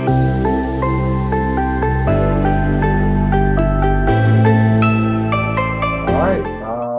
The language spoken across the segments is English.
All right.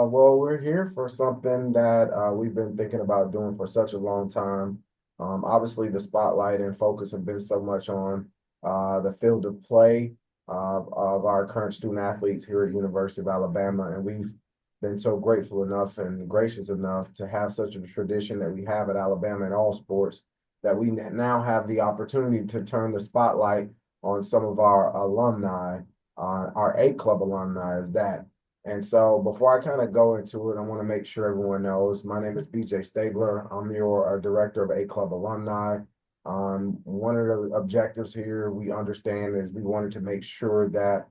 Well, we're here for something that we've been thinking about doing for such a long time. Obviously, the spotlight and focus have been so much on the field of play of our current student athletes here at University of Alabama, and we've been so grateful enough and gracious enough to have such a tradition that we have at Alabama in all sports that we now have the opportunity to turn the spotlight on some of our alumni, our A Club alumni, is that. And so before I kind of go into it, I want to make sure everyone knows my name is BJ Stabler. I'm your director of A Club Alumni. One of the objectives here we understand is we wanted to make sure that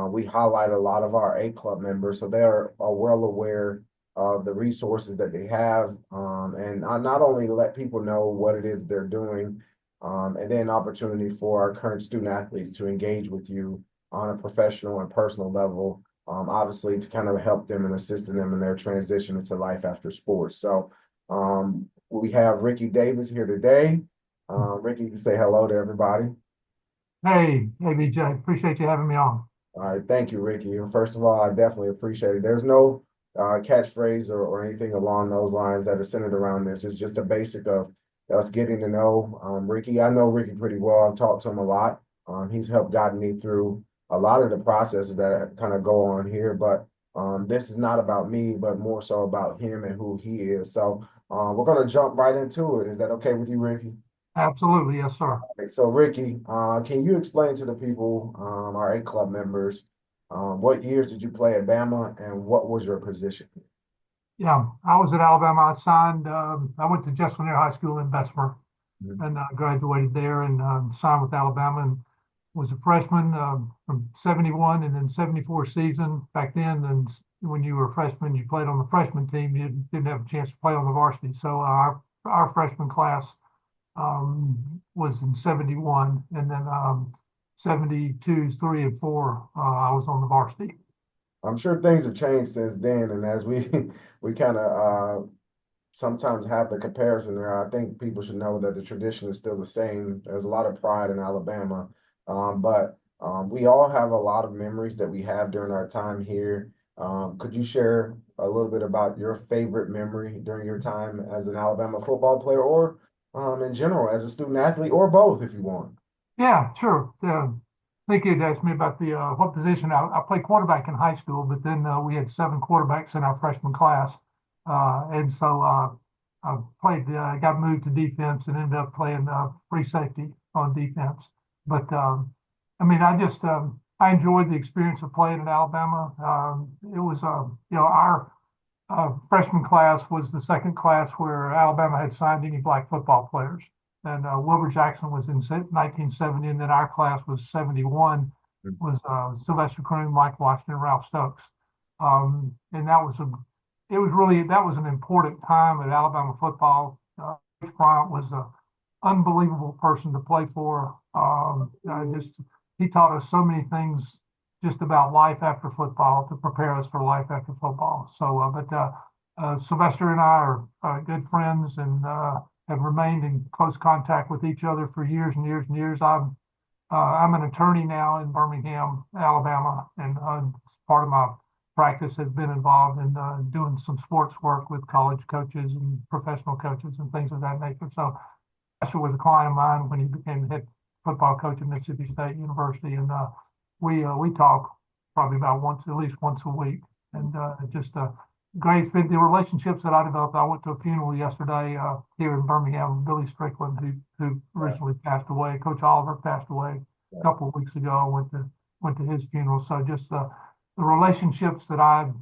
we highlight a lot of our A Club members so they are well aware of the resources that they have, and not only let people know what it is they're doing, and then opportunity for our current student athletes to engage with you on a professional and personal level, obviously to kind of help them and assist them in their transition into life after sports. So we have Ricky Davis here today. Ricky, you can say hello to everybody. Hey, BJ, appreciate you having me on. All right, thank you, Ricky. And first of all, I definitely appreciate it. There's no catchphrase or anything along those lines that are centered around this. It's just a basic of us getting to know Ricky. I know Ricky pretty well. I've talked to him a lot. He's helped guide me through a lot of the processes that kind of go on here. But this is not about me, but more so about him and who he is. So we're going to jump right into it. Is that okay with you, Ricky? Absolutely, yes, sir. Okay, so Ricky, can you explain to the people, our A Club members, what years did you play at Bama and what was your position? Yeah, I was at Alabama. I went to Jesselyn High School in Bessemer Mhm. and graduated there and signed with Alabama and was a freshman from 71 and then 74 season back then. And when you were a freshman, you played on the freshman team. You didn't have a chance to play on the varsity. So our freshman class was in 71 and then 72, 3 and 4, I was on the varsity. I'm sure things have changed since then, and as we we kind of sometimes have the comparison there. I think people should know that the tradition is still the same. There's a lot of pride in Alabama, but we all have a lot of memories that we have during our time here. Could you share a little bit about your favorite memory during your time as an Alabama football player, or in general as a student athlete, or both, if you want? Yeah, sure. I think you'd asked me about the what position. I played quarterback in high school, but then we had 7 quarterbacks in our freshman class, and so I got moved to defense and ended up playing free safety on defense. But I mean, I enjoyed the experience of playing in Alabama. It was our freshman class was the second class where Alabama had signed any black football players. And Wilbur Jackson was in 1970, and then our class was 71, was Sylvester Croom, Mike Washington, Ralph Stokes. And that was an important time at Alabama football. Coach Bryant was an unbelievable person to play for. He taught us so many things just about life after football to prepare us for life after football. Sylvester and I are good friends and have remained in close contact with each other for years and years and years. I'm an attorney now in Birmingham, Alabama, and part of my practice has been involved in doing some sports work with college coaches and professional coaches and things of that nature. So Sylvester was a client of mine when he became the head football coach at Mississippi State University, and we talk probably about at least once a week, and just great fit the relationships that I developed. I went to a funeral yesterday here in Birmingham. Billy Strickland, who recently passed away. Coach Oliver passed away a couple of weeks ago. I went to his funeral. So just the relationships that I've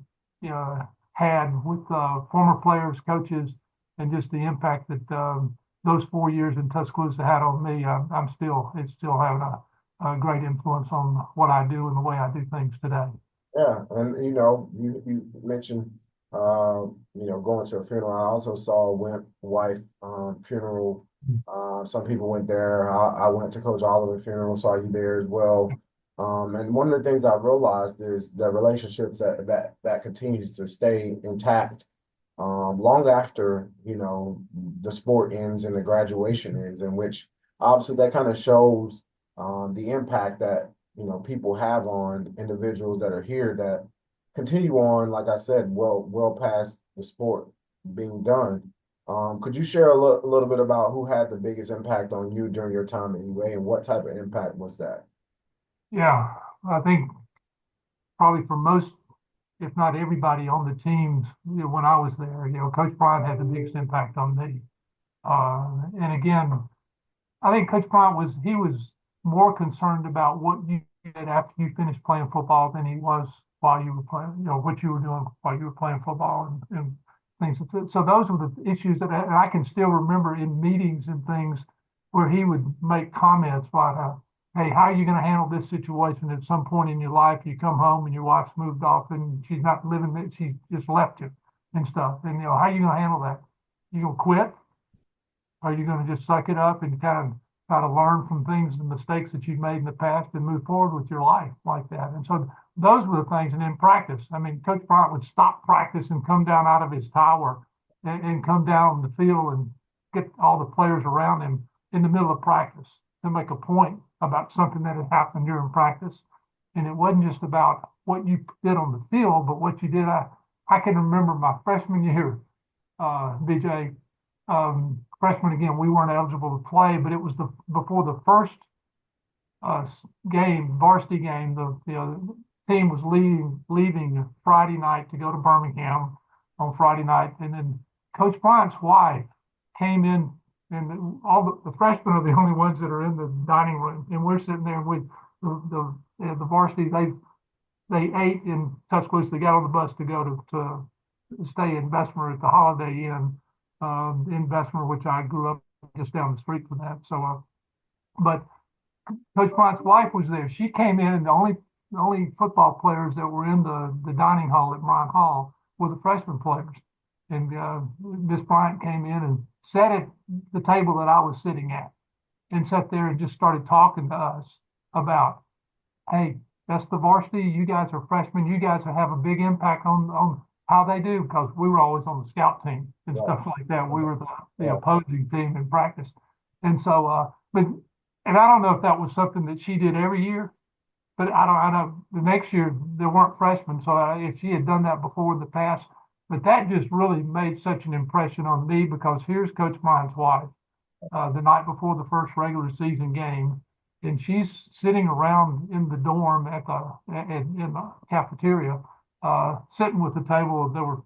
had with former players, coaches, and just the impact that those 4 years in Tuscaloosa had on me. It's still having a great influence on what I do and the way I do things today. Yeah, and you mentioned going to a funeral. I also saw a Wimp wife funeral. Some people went there. I went to Coach Oliver's funeral, saw you there as well. And one of the things I realized is the relationships that continues to stay intact long after the sport ends and the graduation ends, in which obviously that kind of shows the impact that, people have on individuals that are here that continue on, like I said, well past the sport being done. Could you share a little bit about who had the biggest impact on you during your time at UA and what type of impact was that? Yeah, I think probably for most, if not everybody on the teams, when I was there, Coach Bryant had the biggest impact on me. And again, I think Coach Bryant he was more concerned about what you did after you finished playing football than he was while you were playing, what you were doing while you were playing football and things. So those were the issues that and I can still remember in meetings and things where he would make comments like, hey, how are you going to handle this situation at some point in your life? You come home and your wife's moved off and she's not living there, she just left you and stuff. And, how are you going to handle that? You going to quit? Are you going to just suck it up and kind of try to learn from things and mistakes that you've made in the past and move forward with your life like that? And so those were the things. And in practice, I mean, Coach Bryant would stop practice and come down out of his tower and come down on the field and get all the players around him in the middle of practice to make a point about something that had happened during practice. And it wasn't just about what you did on the field, but what you did. I can remember my freshman year, BJ, freshman again, we weren't eligible to play, but it was before the first varsity game. The team was leaving Friday night to go to Birmingham on Friday night, and then Coach Bryant's wife came in, and all the freshmen are the only ones that are in the dining room, and we're sitting there with the varsity. They ate in Tuscaloosa. They got on the bus to go to stay in Bessemer at the Holiday Inn in Bessemer, which I grew up just down the street from that. So, but Coach Bryant's wife was there. She came in, and the only football players that were in the dining hall at Bryant Hall were the freshman players. And Miss Bryant came in and sat at the table that I was sitting at, and sat there and just started talking to us about, hey, that's the varsity. You guys are freshmen. You guys have a big impact on how they do, because we were always on the scout team and Right. stuff like that. We were the Right. opposing team in practice. And so, and I don't know if that was something that she did every year, but I know the next year there weren't freshmen. So if she had done that before in the past, but that just really made such an impression on me, because here's Coach Bryant's wife, the night before the first regular season game, and she's sitting around in the dorm in the cafeteria, sitting with the table. There were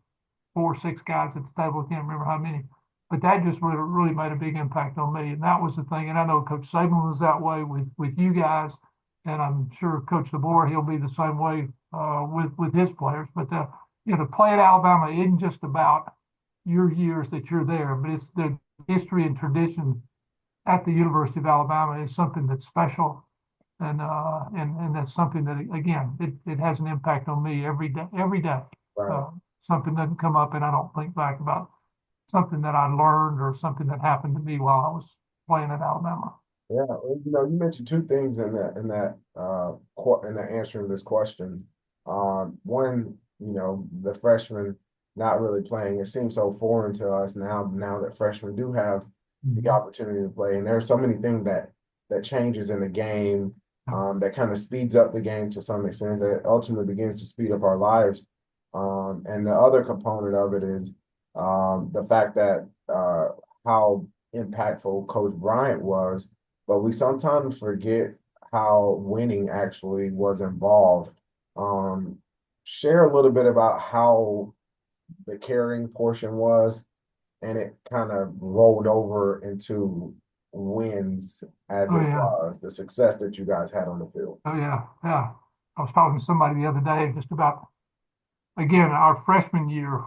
5 or 6 guys at the table. I can't remember how many, but that just really made a big impact on me. And that was the thing. And I know Coach Saban was that way with you guys, and I'm sure Coach DeBoer, he'll be the same way with his players. But to play at Alabama isn't just about your years that you're there, but it's the history and tradition at the University of Alabama is something that's special, and that's something that, again, it has an impact on me every day. Every day, Right. something doesn't come up, and I don't think back about something that I learned or something that happened to me while I was playing at Alabama. Yeah, you mentioned two things in that answering this question. One, the freshmen not really playing. It seems so foreign to us now that freshmen do have the Mhm. opportunity to play. And there's so many things that changes in the game, that kind of speeds up the game to some extent, that ultimately begins to speed up our lives. And the other component of it is the fact that how impactful Coach Bryant was, but we sometimes forget how winning actually was involved. Um, Share a little bit about how the carrying portion was, and it kind of rolled over into wins as Oh it yeah, was, the success that you guys had on the field. oh yeah, yeah. I was talking to somebody the other day just about, again, our freshman year.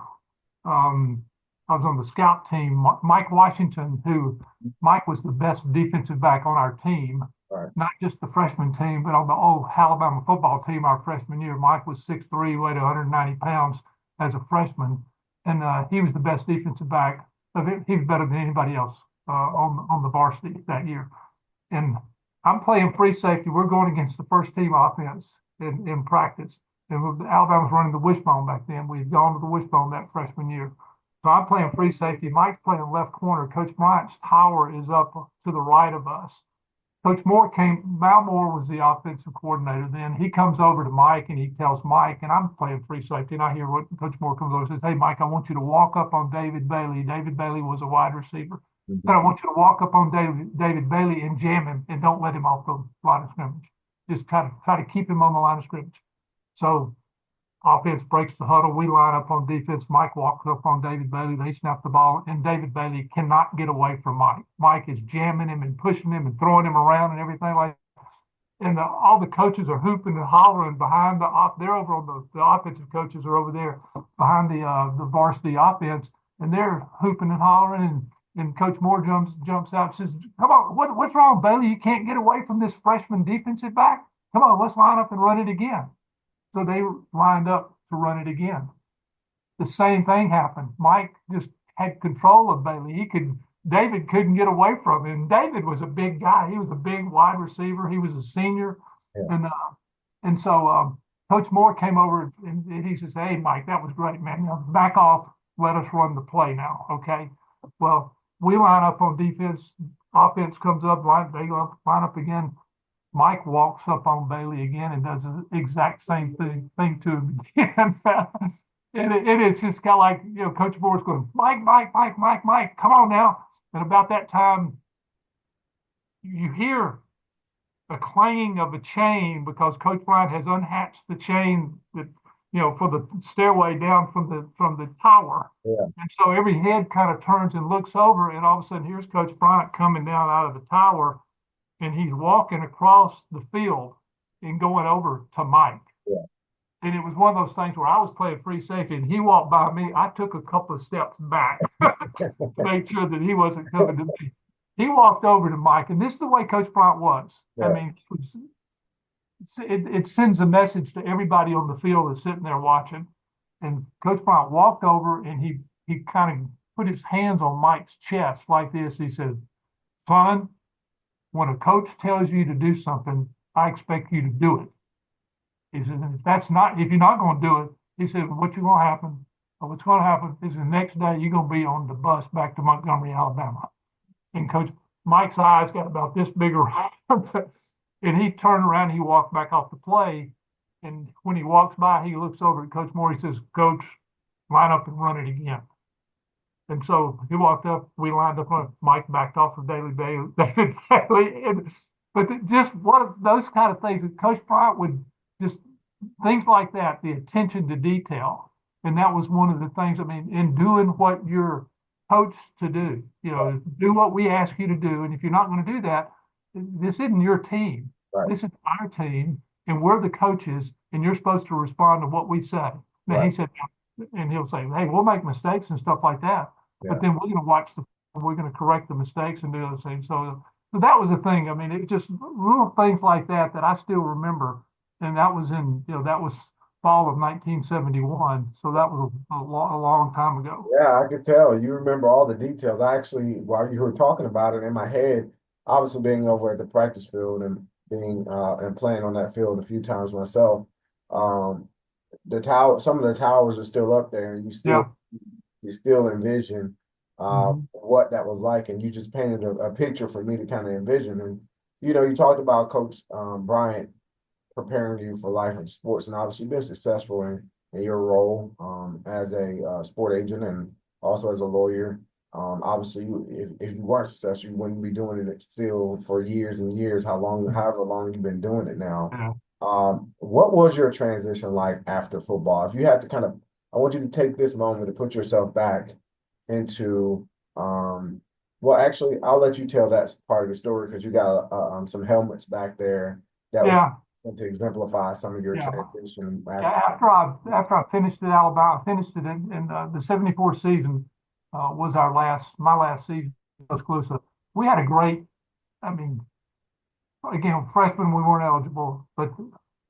Um, I was on the scout team. Mike Washington, who Mike was the best defensive back on our team, Right. not just the freshman team, but on the old Alabama football team our freshman year. Mike was 6'3", weighed 190 pounds as a freshman, and he was the best defensive back. He was better than anybody else on the varsity that year. And I'm playing free safety. We're going against the first team offense in practice. And Alabama was running the wishbone back then. We had gone to the wishbone that freshman year. So I'm playing free safety. Mike's playing left corner. Coach Bryant's tower is up to the right of us. Mal Moore was the offensive coordinator then. He comes over to Mike and he tells Mike, and I'm playing free safety, and I hear what Coach Moore comes over and says, "Hey, Mike, I want you to walk up on David Bailey." David Bailey was a wide receiver. But I Mhm. want you to walk up on David Bailey and jam him and don't let him off the line of scrimmage. Just try to keep him on the line of scrimmage. So offense breaks the huddle. We line up on defense. Mike walks up on David Bailey. They snap the ball, and David Bailey cannot get away from Mike. Mike is jamming him and pushing him and throwing him around and everything like that. And all the coaches are hooping and hollering behind the off. They're over on the offensive coaches are over there behind the varsity offense, and they're hooping and hollering. And Coach Moore jumps out and says, "Come on, what's wrong, Bailey? You can't get away from this freshman defensive back. Come on, let's line up and run it again." So they lined up to run it again. The same thing happened. Mike just had control of Bailey. David couldn't get away from him. David was a big guy. He was a big wide receiver. He was a senior. Yeah. And Coach Moore came over and he says, "Hey, Mike, that was great, man. Back off. Let us run the play now." Okay. Well, we line up on defense. Offense comes up, they line up again. Mike walks up on Bailey again and does the exact same thing to him again. And it's just kind of like, Coach Moore's going, "Mike, Mike, Mike, Mike, Mike, come on now." And about that time, you hear a clanging of a chain because Coach Bryant has unhatched the chain that, for the stairway down from the tower. Yeah. And so every head kind of turns and looks over, and all of a sudden, here's Coach Bryant coming down out of the tower, and he's walking across the field and going over to Mike. Yeah. And it was one of those things where I was playing free safety and he walked by me. I took a couple of steps back to make sure that he wasn't coming to me. He walked over to Mike, and this is the way Coach Bryant was. I Yeah. mean, it sends a message to everybody on the field that's sitting there watching. And Coach Bryant walked over and he kind of put his hands on Mike's chest like this. He said, "Son, when a coach tells you to do something, I expect you to do it." He said, "If you're not going to do it," he said, "what's going to happen? What's going to happen is the next day you're going to be on the bus back to Montgomery, Alabama." And Coach Mike's eyes got about this big around, and he turned around, he walked back off the play. And when he walks by, he looks over at Coach Moore. He says, "Coach, line up and run it again." And so he walked up, we lined up on Mike backed off of David Bailey. But just one of those kind of things that Coach Bryant would just things like that, the attention to detail. And that was one of the things, I mean, in doing what you're coached to do, do what we ask you to do. And if you're not going to do that, this isn't your team. Right. This is our team, and we're the coaches, and you're supposed to respond to what we say. Now, Right. he said, and he'll say, "Hey, we'll make mistakes and stuff like that. Yeah. But then we're going to correct the mistakes and do those things." So that was the thing. I mean, it just little things like that I still remember. And that was that was fall of 1971. So that was a long time ago. Yeah, I could tell you remember all the details. I actually, while you were talking about it in my head, obviously being over at the practice field and being and playing on that field a few times myself, um, some of the towers are still up there, and Yeah. you still envision Mhm. what that was like, and you just painted a picture for me to kind of envision. And you talked about Coach Bryant preparing you for life in sports, and obviously you've been successful in your role as a sport agent and also as a lawyer. Obviously, if you weren't successful, you wouldn't be doing it still for years and years. However long you've been doing it now. Yeah. What was your transition like after football? If you had to I want you to take this moment to put yourself back into, well, actually, I'll let you tell that part of the story because you got some helmets back there that would Yeah. to exemplify some of your Yeah. transition Yeah, after. after I finished at Alabama, I finished it in the '74 season was my last season in Tuscaloosa. We had a great, I mean, again, freshmen we weren't eligible, but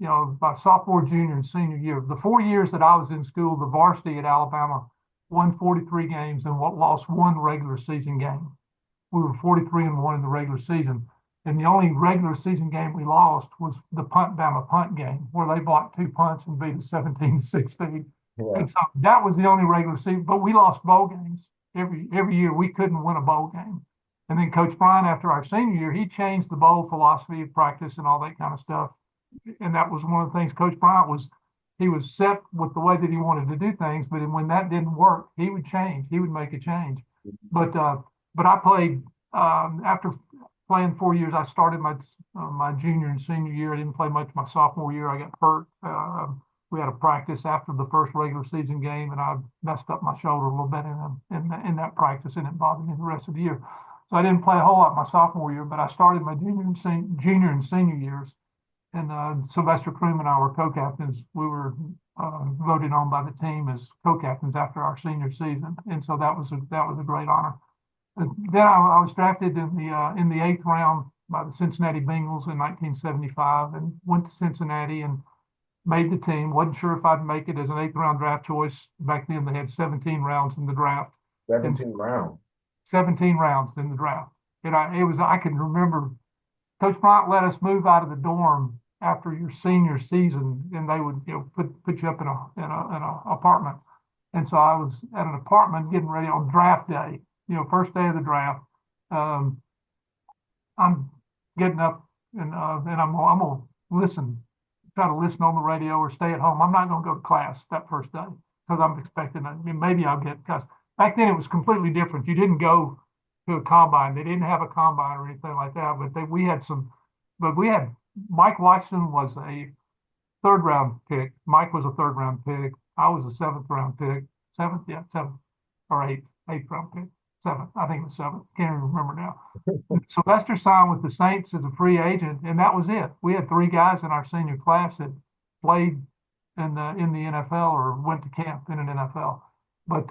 my sophomore, junior, and senior year, the 4 years that I was in school, the varsity at Alabama won 43 games and lost one regular season game. We were 43-1 in the regular season. And the only regular season game we lost was the Bama punt game, where they blocked two punts and beat us 17-16. Yeah. And so that was the only regular season, but we lost bowl games every year. We couldn't win a bowl game. And then Coach Bryant, after our senior year, he changed the bowl philosophy of practice and all that kind of stuff. And that was one of the things Coach Bryant was, he was set with the way that he wanted to do things, but when that didn't work, he would change. He would make a change. But I played after playing 4 years. I started my junior and senior year. I didn't play much my sophomore year. I got hurt. We had a practice after the first regular season game, and I messed up my shoulder a little bit in that practice, and it bothered me the rest of the year. So I didn't play a whole lot my sophomore year, but I started my junior and senior years. And Sylvester Croom and I were co-captains. We were voted on by the team as co-captains after our senior season, and so that was a great honor. And then I was drafted in the eighth round by the Cincinnati Bengals in 1975, and went to Cincinnati and made the team. Wasn't sure if I'd make it as an eighth round draft choice. Back then they had 17 rounds in the draft. And 17 rounds. 17 rounds in the draft. And I can remember Coach Bryant let us move out of the dorm after your senior season, and they would put you up in a apartment. And so I was at an apartment getting ready on draft day, first day of the draft. Um, I'm getting up and I'm gonna listen, try to listen on the radio or stay at home. I'm not gonna go to class that first day because I'm expecting maybe I'll get, because back then it was completely different. You didn't go to a combine. They didn't have a combine or anything like that, but we had Mike Watson was a third round pick. Mike was a third round pick. I was a seventh round pick. Seventh or eighth round pick. Seventh. I think it was seventh. Can't even remember now. Sylvester signed with the Saints as a free agent, and that was it. We had three guys in our senior class that played in the NFL or went to camp in an NFL. But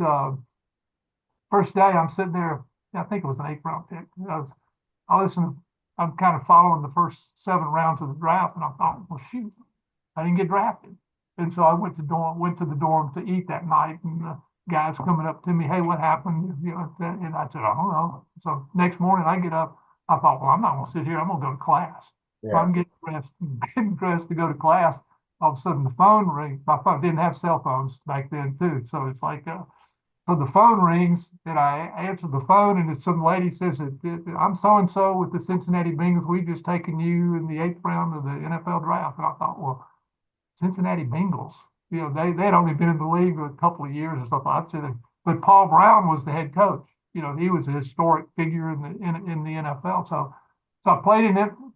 first day, I'm sitting there. I think it was an eighth round pick. I'm kind of following the first 7 rounds of the draft, and I thought, well, shoot, I didn't get drafted. And so I went to the dorm to eat that night, and the guys coming up to me, hey, what happened? And I said, I don't know. So next morning I get up, I thought, well, I'm not gonna sit here, I'm gonna go to class. So Yeah. I'm getting dressed to go to class. All of a sudden the phone rings. My phone didn't have cell phones back then too. So it's like so the phone rings, and I answer the phone, and it's some lady says that I'm so and so with the Cincinnati Bengals. We've just taken you in the eighth round of the NFL draft. And I thought, well, Cincinnati Bengals, they'd only been in the league a couple of years or something. I'd say that, but Paul Brown was the head coach. He was a historic figure in the NFL. So I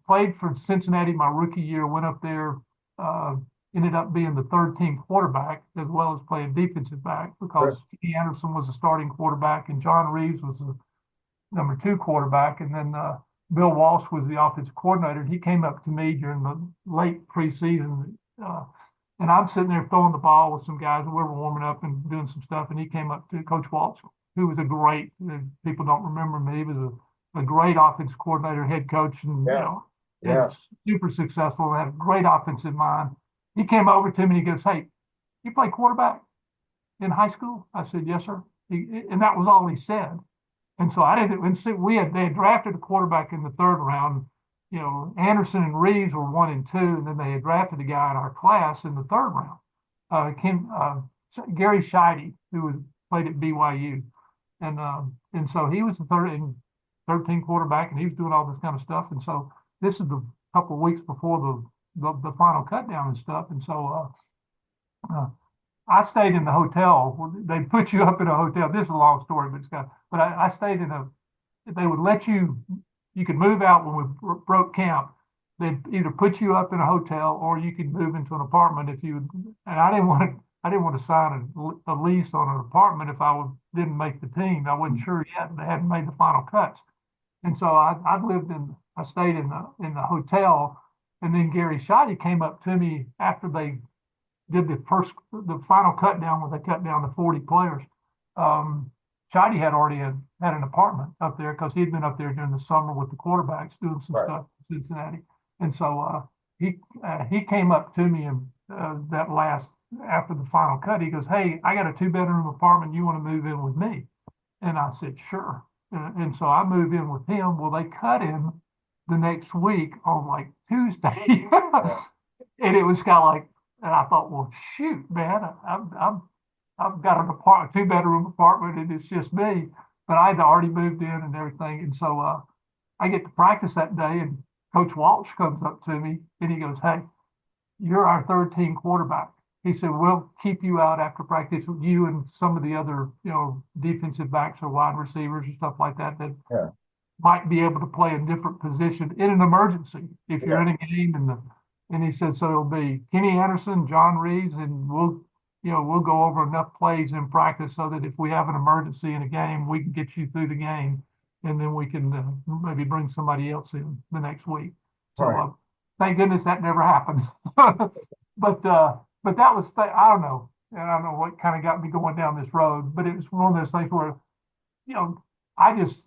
played for Cincinnati my rookie year. Went up there. Uh, Ended up being the third team quarterback as well as playing defensive back because Sure. Kenny Anderson was the starting quarterback and John Reeves was the number 2 quarterback. And then Bill Walsh was the offensive coordinator. And he came up to me during the late preseason. And I'm sitting there throwing the ball with some guys, and we were warming up and doing some stuff. And he came up to Coach Walsh, who was people don't remember me. He was a great offensive coordinator, head coach, and, Yeah. and Yeah. super successful and had a great offensive mind. He came over to me and he goes, hey, you play quarterback in high school? I said, yes, sir. And that was all he said. And so I didn't, and see, they had drafted a quarterback in the third round. Anderson and Reeves were 1 and 2, and then they had drafted a guy in our class in the third round. Gary Scheide, who played at BYU. And so he was the 13 quarterback, and he was doing all this kind of stuff. And so this is the couple of weeks before the final cut down and stuff. And so I stayed in the hotel. They put you up in a hotel. This is a long story, but I stayed they would let you could move out when we broke camp. They'd either put you up in a hotel or you could move into an apartment if you, and I didn't want to sign a lease on an apartment if didn't make the team. I wasn't sure yet. They hadn't made the final cuts. And so I stayed in the hotel, and then Gary Scheide came up to me after they did the final cut down when they cut down to 40 players. Scheide had already had an apartment up there because he'd been up there during the summer with the quarterbacks doing some Right. stuff in Cincinnati. And so he came up to me and after the final cut, he goes, hey, I got a 2-bedroom apartment. You want to move in with me? And I said, sure. And so I moved in with him. Well, they cut him the next week on like Tuesday. And it was kind of like, and I thought, well, shoot, man, I've got an 2-bedroom apartment and it's just me. but I had already moved in and everything. And so, I get to practice that day and Coach Walsh comes up to me and he goes, "Hey, you're our third team quarterback." He said, "We'll keep you out after practice, you and some of the other, defensive backs or wide receivers and stuff like that Yeah, might be able to play a different position in an emergency if you're yeah, in a game." And he said, "So it'll be Kenny Anderson, John Reeves, and we'll go over enough plays in practice so that if we have an emergency in a game, we can get you through the game, and then we can maybe bring somebody else in the next week." So right. thank goodness that never happened. But that was I don't know, and I don't know what kind of got me going down this road, but it was one of those things where you know, I just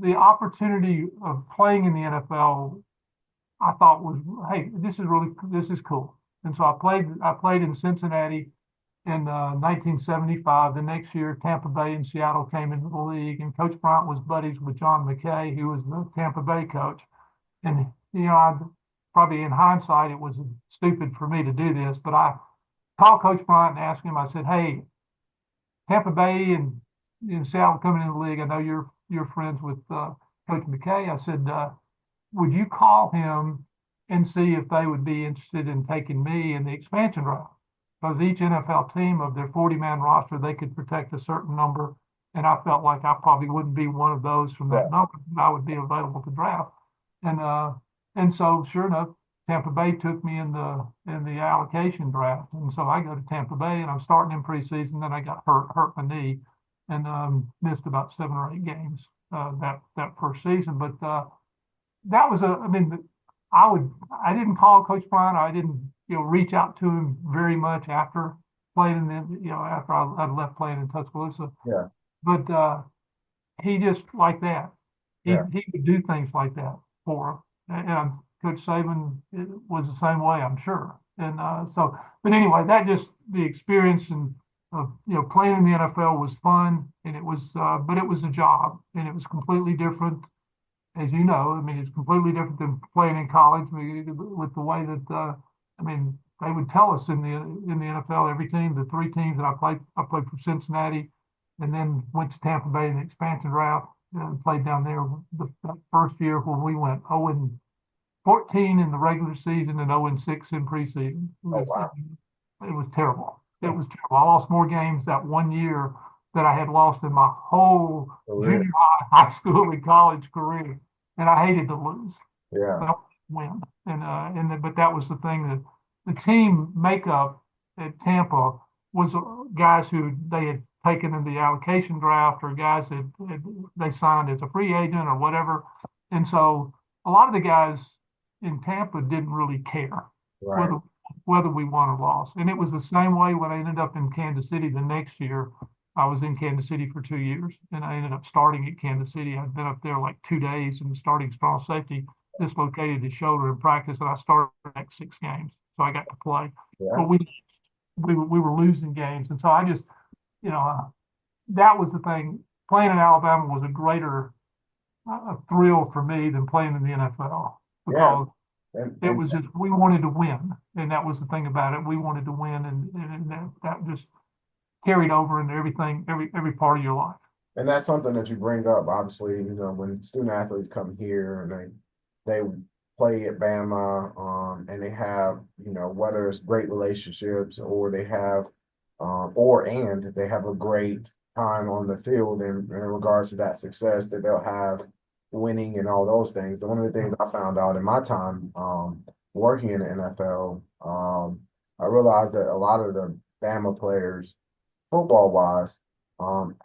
the opportunity of playing in the NFL, I thought was, hey, this is cool. And so I played in Cincinnati in 1975. The next year, Tampa Bay and Seattle came into the league, and Coach Bryant was buddies with John McKay, who was the Tampa Bay coach. And I probably in hindsight, it was stupid for me to do this, but I called Coach Bryant and asked him. I said, "Hey, Tampa Bay and Seattle coming in the league. I know you're friends with Coach McKay." I said, "Would you call him and see if they would be interested in taking me in the expansion draft? Because each NFL team of their 40-man roster, they could protect a certain number, and I felt like I probably wouldn't be one of those from that Yeah, number. But I would be available to draft." And so sure enough, Tampa Bay took me in the allocation draft, and so I go to Tampa Bay, and I'm starting in preseason. Then I got hurt my knee, and missed about 7 or 8 games that first season. But that was I mean, I didn't call Coach Bryant. I didn't reach out to him very much after playing in after I left playing in Tuscaloosa. yeah, But he just like that. He yeah, he would do things like that for him. And Coach Saban was the same way, I'm sure. And but anyway, that just the experience and of playing in the NFL was fun, and but it was a job, and it was completely different, as you know. I mean, it's completely different than playing in college. I mean, with the way that I mean, they would tell us in the NFL, every team, the 3 teams that I played for Cincinnati, and then went to Tampa Bay in the expansion draft and played down there that first year when we went 0-14 in the regular season and 0-6 in preseason. oh wow. It was terrible. It was terrible. I lost more games that one year that I had lost in my whole Career. junior high school, and college career, and I hated to lose. Yeah, But I wanted to win, but that was the thing that the team makeup at Tampa was guys who they had taken in the allocation draft, or guys that they signed as a free agent or whatever, and so a lot of the guys in Tampa didn't really care right. whether whether we won or lost. And it was the same way when I ended up in Kansas City the next year. I was in Kansas City for 2 years, and I ended up starting at Kansas City. I'd been up there like 2 days, and the starting strong safety dislocated his shoulder in practice, and I started the next 6 games, so I got to play. Yeah, But we were losing games, and so I just you know uh, that was the thing. Playing in Alabama was a thrill for me than playing in the NFL, yeah. because it And was just we wanted to win, and that was the thing about it. We wanted to win, and that just carried over into everything, every part of your life. And that's something that you bring up, obviously, when student athletes come here and they play at Bama, and they have, whether it's great relationships or they have, and they have a great time on the field in regards to that success that they'll have winning and all those things. One of the things I found out in my time, working in the NFL, I realized that a lot of the Bama players, football wise,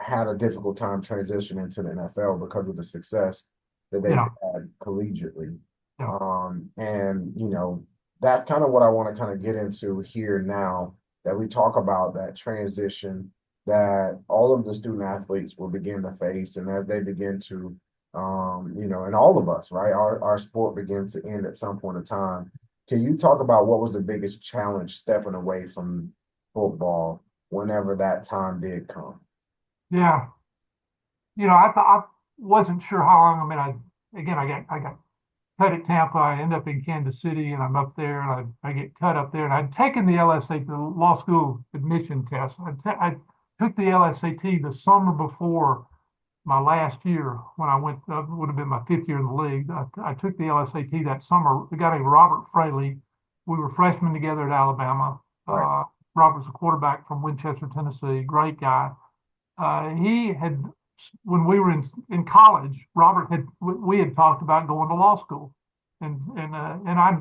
had a difficult time transitioning to the NFL because of the success that they've Yeah, had collegiately. yeah, And that's kind of what I want to kind of get into here now, that we talk about that transition that all of the student athletes will begin to face, and as they begin to, and all of us, right, our sport begins to end at some point in time. Can you talk about what was the biggest challenge stepping away from football whenever that time did come? yeah. I wasn't sure how long. I mean, I got cut at Tampa. I end up in Kansas City, and I'm up there, and I get cut up there. And I'd taken the LSAT, the law school admission test. I took the LSAT the summer before my last year when I went, would have been my fifth year in the league. I took the LSAT that summer. The guy named Robert Fraley, we were freshmen together at Alabama. Right. Robert's a quarterback from Winchester, Tennessee, great guy. He had, when we were in college, Robert had, we had talked about going to law school. And I,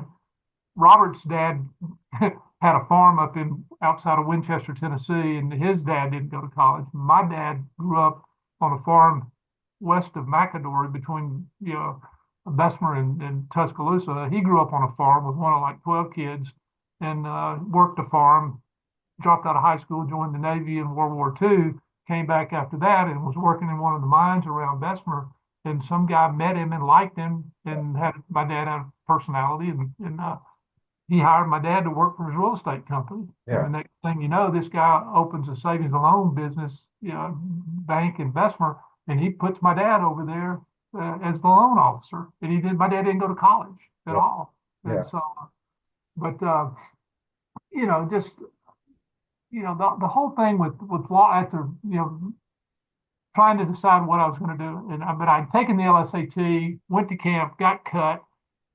Robert's dad had a farm up in outside of Winchester, Tennessee, and his dad didn't go to college. My dad grew up on a farm west of McAdory between, Bessemer and Tuscaloosa. He grew up on a farm with one of like 12 kids and worked a farm, dropped out of high school, joined the Navy in World War II, came back after that and was working in one of the mines around Bessemer. And some guy met him and liked him and had my dad had a personality and he hired my dad to work for his real estate company. And Yeah. the next thing you know, this guy opens a savings and loan business, bank in Bessemer, and he puts my dad over there as the loan officer. And he did. My dad didn't go to college at Yeah. all, and Yeah. so, but just the whole thing with law after trying to decide what I was going to do, but I'd taken the LSAT, went to camp, got cut,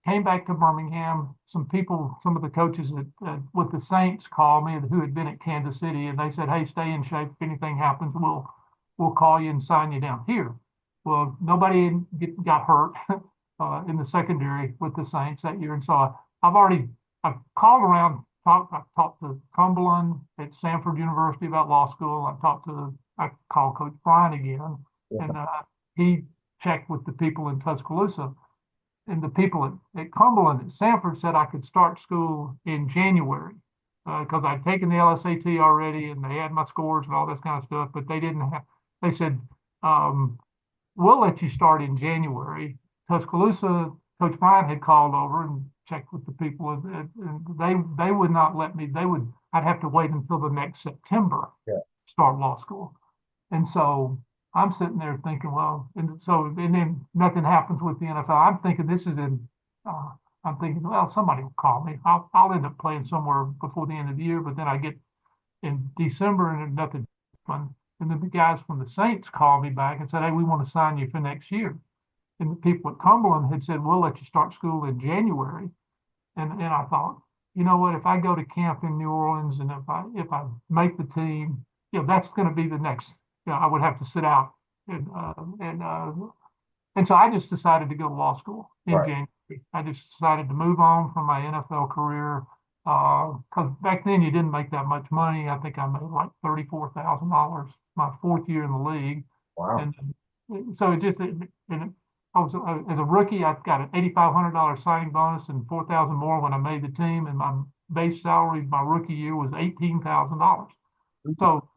came back to Birmingham. Some of the coaches with the Saints called me who had been at Kansas City, and they said, "Hey, stay in shape. If anything happens, we'll call you and sign you down here." Well, nobody got hurt in the secondary with the Saints that year, and so I've called around. I've talked to Cumberland at Samford University about law school. I called Coach Bryant again, Yeah. and he checked with the people in Tuscaloosa and the people at Cumberland at Samford said I could start school in January because I'd taken the LSAT already and they had my scores and all this kind of stuff, but they said, we'll let you start in January. Tuscaloosa, Coach Bryant had called over and checked with the people and they would not let me, I'd have to wait until the next September Yeah. to start law school. And so I'm sitting there thinking, well, and then nothing happens with the NFL. I'm thinking, well, somebody will call me. I'll end up playing somewhere before the end of the year, but then I get in December and nothing fun. And then the guys from the Saints called me back and said, "Hey, we want to sign you for next year." And the people at Cumberland had said, "We'll let you start school in January." And I thought, you know what, if I go to camp in New Orleans and if I make the team, that's going to be the next, I would have to sit out. And, uh, and, uh, and so I just decided to go to law school in Right. January. I just decided to move on from my NFL career. Because back then you didn't make that much money. I think I made like $34,000 my fourth year in the league. Wow. And so I was as a rookie, I got an $8,500 signing bonus and 4,000 more when I made the team, and my base salary my rookie year was $18,000. So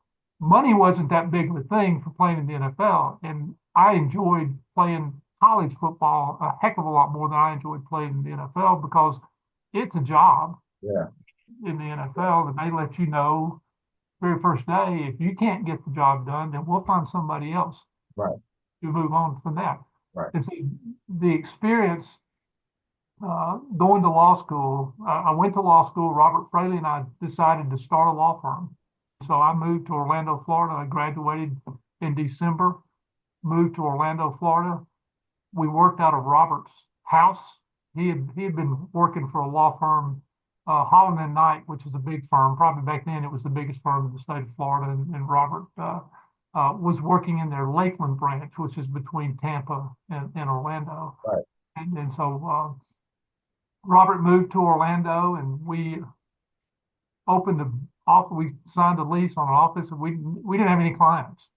money wasn't that big of a thing for playing in the NFL, and I enjoyed playing college football a heck of a lot more than I enjoyed playing in the NFL because it's a job Yeah. in the NFL, and they let you know very first day if you can't get the job done, then we'll find somebody else Right. to move on from that. Right. And so the experience going to law school, I went to law school. Robert Fraley and I decided to start a law firm. So I moved to Orlando, Florida. I graduated in December, moved to Orlando, Florida. We worked out of Robert's house. He had been working for a law firm, Holland and Knight, which is a big firm. Probably back then it was the biggest firm in the state of Florida. And Robert was working in their Lakeland branch, which is between Tampa and Orlando. Right. And so Robert moved to Orlando, and we opened the office. We signed a lease on an office, and we didn't have any clients.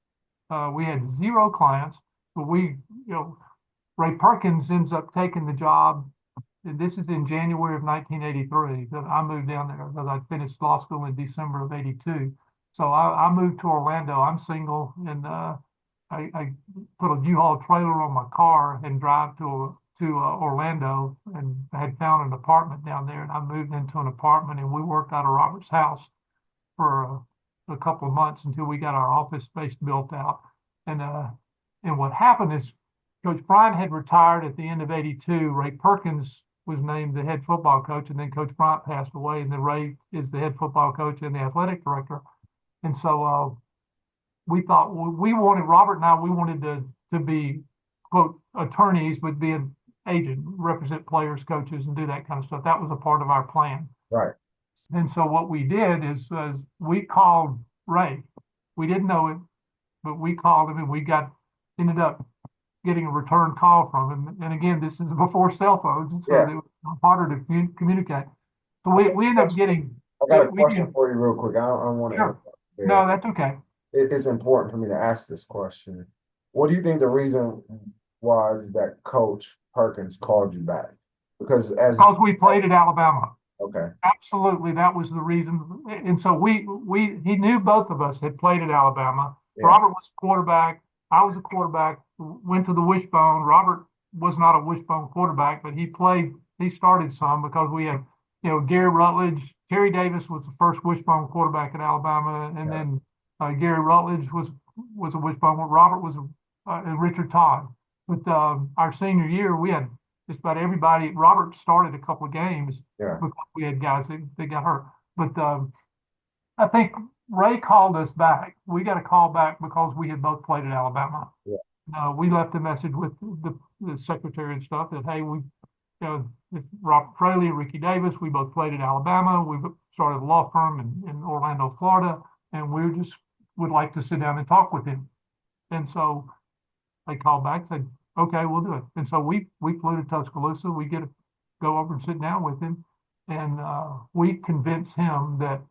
We had zero clients, but Ray Perkins ends up taking the job. And this is in January of 1983 that I moved down there because I finished law school in December of '82. So I moved to Orlando. I'm single, and I put a U-Haul trailer on my car and drive to Orlando, and I had found an apartment down there, and I moved into an apartment, and we worked out of Robert's house for a couple of months until we got our office space built out. And what happened is Coach Bryant had retired at the end of '82. Ray Perkins was named the head football coach, and then Coach Bryant passed away, and then Ray is the head football coach and the athletic director. And so we thought Robert and I, we wanted to to be, quote, attorneys, but be an agent, represent players, coaches, and do that kind of stuff. That was a part of our plan. Right. And so what we did is we called Ray. We didn't know it, but we called him and ended up getting a return call from him. And again, this is before cell phones, and so Yeah. it was harder to communicate. So we ended up getting, I got a we question can, for you real quick. I don't want to sure. interrupt No, there. that's okay. It's important for me to ask this question. What do you think the reason was that Coach Perkins called you back? Because as Because we played at Alabama. okay, Absolutely, that was the reason. And so he knew both of us had played at Alabama. yeah, Robert was a quarterback. I was a quarterback, went to the wishbone. Robert was not a wishbone quarterback, but he started some because we had, Gary Rutledge, Terry Davis was the first wishbone quarterback at Alabama. And yeah, then Gary Rutledge was a wishbone. Robert was and Richard Todd. But our senior year, we had just about everybody. Robert started a couple of games yeah, because we had guys that got hurt. But I think Ray called us back. We got a call back because we had both played at Alabama. yeah, We left a message with the secretary and stuff that, hey, Robert Fraley and Ricky Davis, we both played at Alabama. We started a law firm in Orlando, Florida, and we just would like to sit down and talk with him. And so they called back, said, okay, we'll do it. And so we flew to Tuscaloosa. We get to go over and sit down with him. And we convinced him that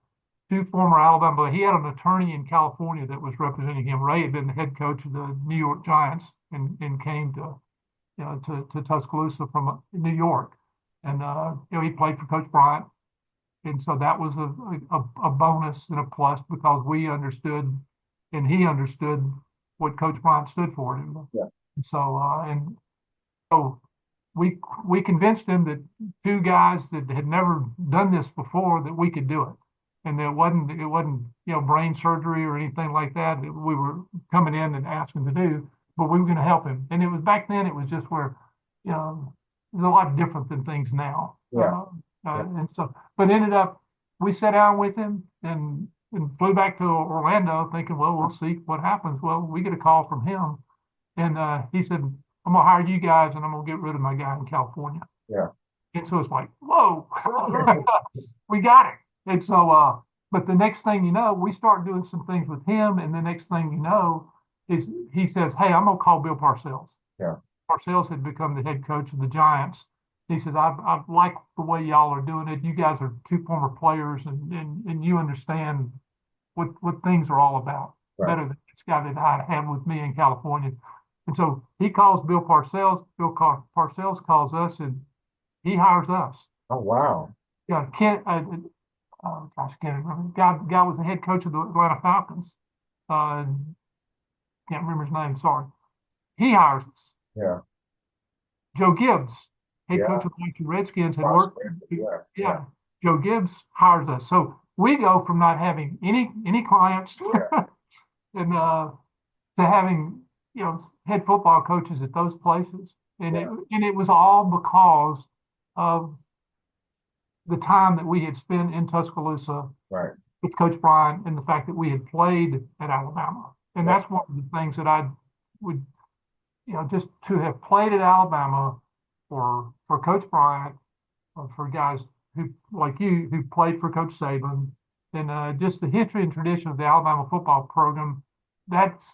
two former Alabama, he had an attorney in California that was representing him. Ray had been the head coach of the New York Giants and came to Tuscaloosa from New York. And he played for Coach Bryant. And so that was a bonus and a plus because we understood and he understood what Coach Bryant stood for. yeah, And so we convinced him that two guys that had never done this before that we could do it, and that it wasn't brain surgery or anything like that that we were coming in and asking to do, but we were going to help him. And it was back then it was just where it was a lot different than things now. yeah, yeah, And so, but ended up we sat down with him and flew back to Orlando thinking, well, we'll see what happens. Well, we get a call from him and he said, I'm gonna hire you guys and I'm gonna get rid of my guy in California. yeah, And so it's like, whoa, we got it. And so but the next thing you know, we start doing some things with him, and the next thing you know is he says, hey, I'm gonna call Bill Parcells. yeah, Parcells had become the head coach of the Giants. He says, I've liked the way y'all are doing it. You guys are two former players and you understand what things are all about right. better than this guy that I had with me in California. And so he calls Bill Parcells. Parcells calls us, and he hires us. Oh wow. Yeah, Ken. Gosh, I can't remember. Guy was the head coach of the Atlanta Falcons. Uh, can't remember his name. Sorry. He hires us. Yeah, Joe Gibbs, head yeah. coach of the Washington Redskins, had Ross worked. yeah, yeah, Yeah, Joe Gibbs hires us. So we go from not having any clients yeah, and to having head football coaches at those places, and yeah. it was all because of the time that we had spent in Tuscaloosa Right. with Coach Bryant and the fact that we had played at Alabama, and Yeah, that's one of the things that I would just to have played at Alabama for Coach Bryant, for guys who like you who played for Coach Saban, and just the history and tradition of the Alabama football program. That's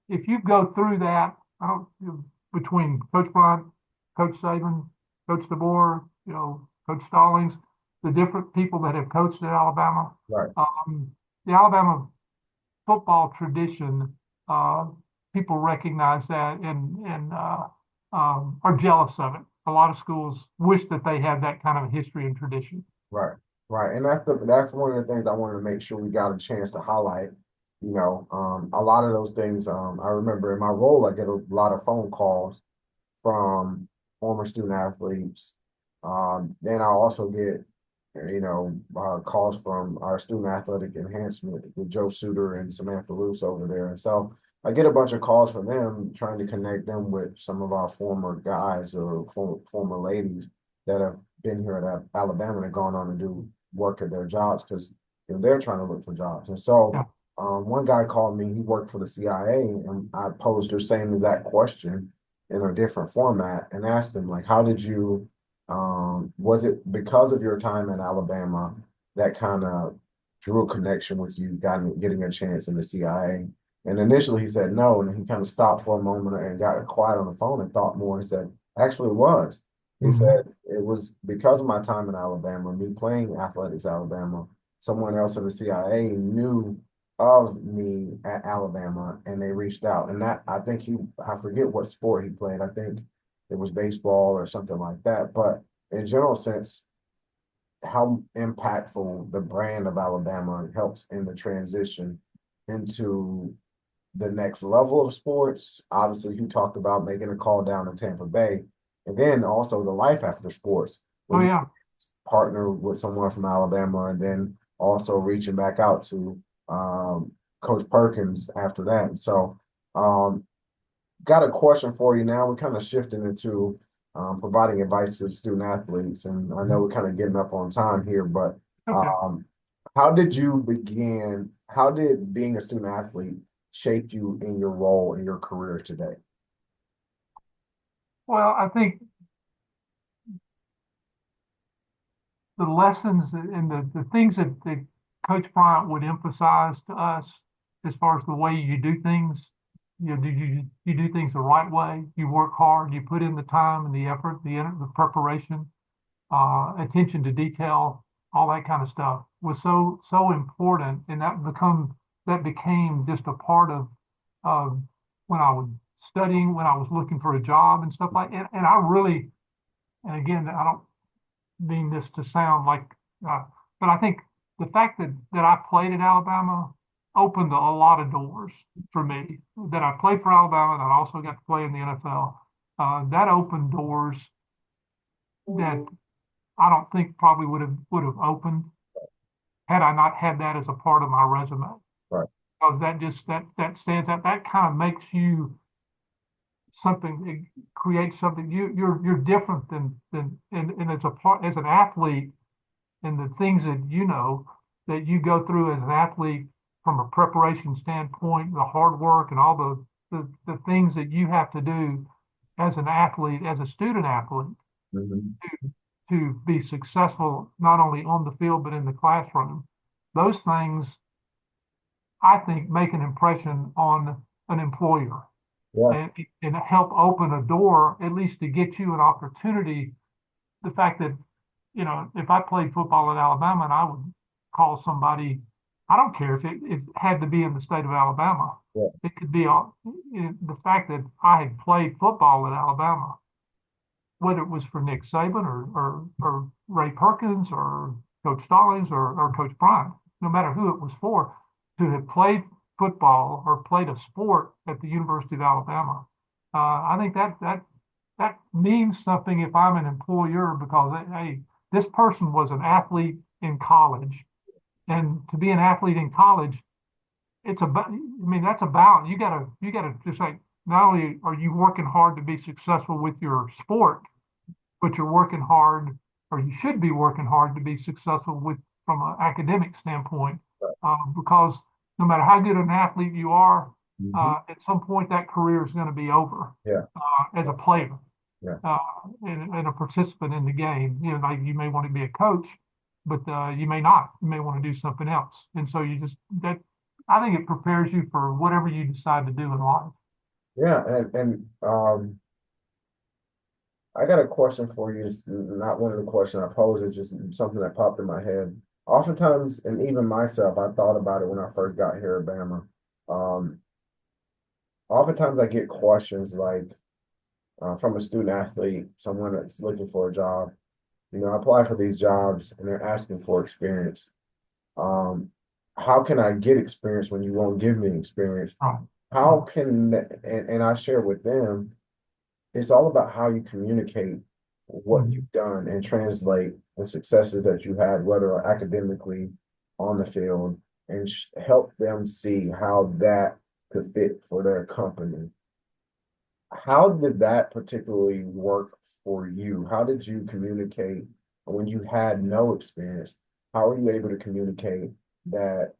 if you go through that, I don't between Coach Bryant, Coach Saban, Coach DeBoer, Coach Stallings, the different people that have coached at Alabama, right. the Alabama football tradition, uh, people recognize that and are jealous of it. A lot of schools wish that they had that kind of history and tradition. Right, right, and that's one of the things I wanted to make sure we got a chance to highlight. A lot of those things. I remember in my role, I get a lot of phone calls from former student athletes. Then I also get, calls from our student athletic enhancement with Joe Suter and Samantha Luce over there, and so I get a bunch of calls from them trying to connect them with some of our former guys or former ladies that have been here at Alabama and gone on to do work at their jobs because they're trying to look for jobs. And so Yeah. one guy called me, he worked for the CIA, and I posed the same exact question in a different format and asked him, like, how did you, was it because of your time in Alabama that kind of drew a connection with you, getting a chance in the CIA? And initially he said no, and he kind of stopped for a moment and got quiet on the phone and thought more and said, actually, it was. He Mhm. said, it was because of my time in Alabama, me playing athletics Alabama, someone else in the CIA knew of me at Alabama and they reached out. And that I think I forget what sport he played. I think it was baseball or something like that. But in general sense, how impactful the brand of Alabama helps in the transition into the next level of sports. Obviously, you talked about making a call down in Tampa Bay, and then also the life after sports, Oh where you yeah. partner with someone from Alabama, and then also reaching back out to Coach Perkins after that. So, um, got a question for you now. We're kind of shifting into providing advice to student athletes, and I know Mhm. we're kind of getting up on time here, but Okay. um, how did you begin? How did being a student athlete shape you in your role in your career today? Well, I think the lessons and the things that Coach Bryant would emphasize to us as far as the way you do things, you do things the right way, you work hard, you put in the time and the effort, the preparation, attention to detail, all that kind of stuff was so important, and that became just a part of when I was studying, when I was looking for a job and stuff like. And I really, and again, I don't mean this to sound like, uh, but I think the fact that I played at Alabama opened a lot of doors for me. That I played for Alabama and I also got to play in the NFL. That opened doors that I don't think probably would have opened had I not had that as a part of my resume. Right. Because that stands out. That kind of makes you something. It creates something. You're different than and it's a part as an athlete and the things that that you go through as an athlete from a preparation standpoint, the hard work and all the things that you have to do as an athlete, as a student athlete, Mhm. to be successful not only on the field but in the classroom. Those things, I think, make an impression on an employer Yeah. and, and help open a door, at least to get you an opportunity. The fact that, if I played football at Alabama and I would call somebody, I don't care if it had to be in the state of Alabama. Yeah. It could be the fact that I had played football at Alabama, whether it was for Nick Saban or Ray Perkins or Coach Stallings or Coach Bryant, no matter who it was for, to have played football or played a sport at the University of Alabama. I think that means something if I'm an employer because hey, this person was an athlete in college, and to be an athlete in college, it's about. I mean, that's about you gotta just like not only are you working hard to be successful with your sport, but you're working hard, or you should be working hard to be successful with from an academic standpoint, because no matter how good an athlete you are, Mhm. at some point that career is going to be over Yeah. as a player Yeah. uh, and a participant in the game. Like you may want to be a coach, but you may not. You may want to do something else, and so you just that. I think it prepares you for whatever you decide to do in life. Yeah. And I got a question for you. It's not one of the questions I posed, it's just something that popped in my head. Oftentimes, and even myself, I thought about it when I first got here at Bama. Um, Oftentimes I get questions like from a student athlete, someone that's looking for a job. I apply for these jobs and they're asking for experience. Um, how can I get experience when you won't give me experience? Right. How Right. can, and I share with them, it's all about how you communicate what Mhm. you've done and translate the successes that you had, whether academically on the field, and help them see how that could fit for their company. How did that particularly work for you? How did you communicate when you had no experience? How were you able to communicate that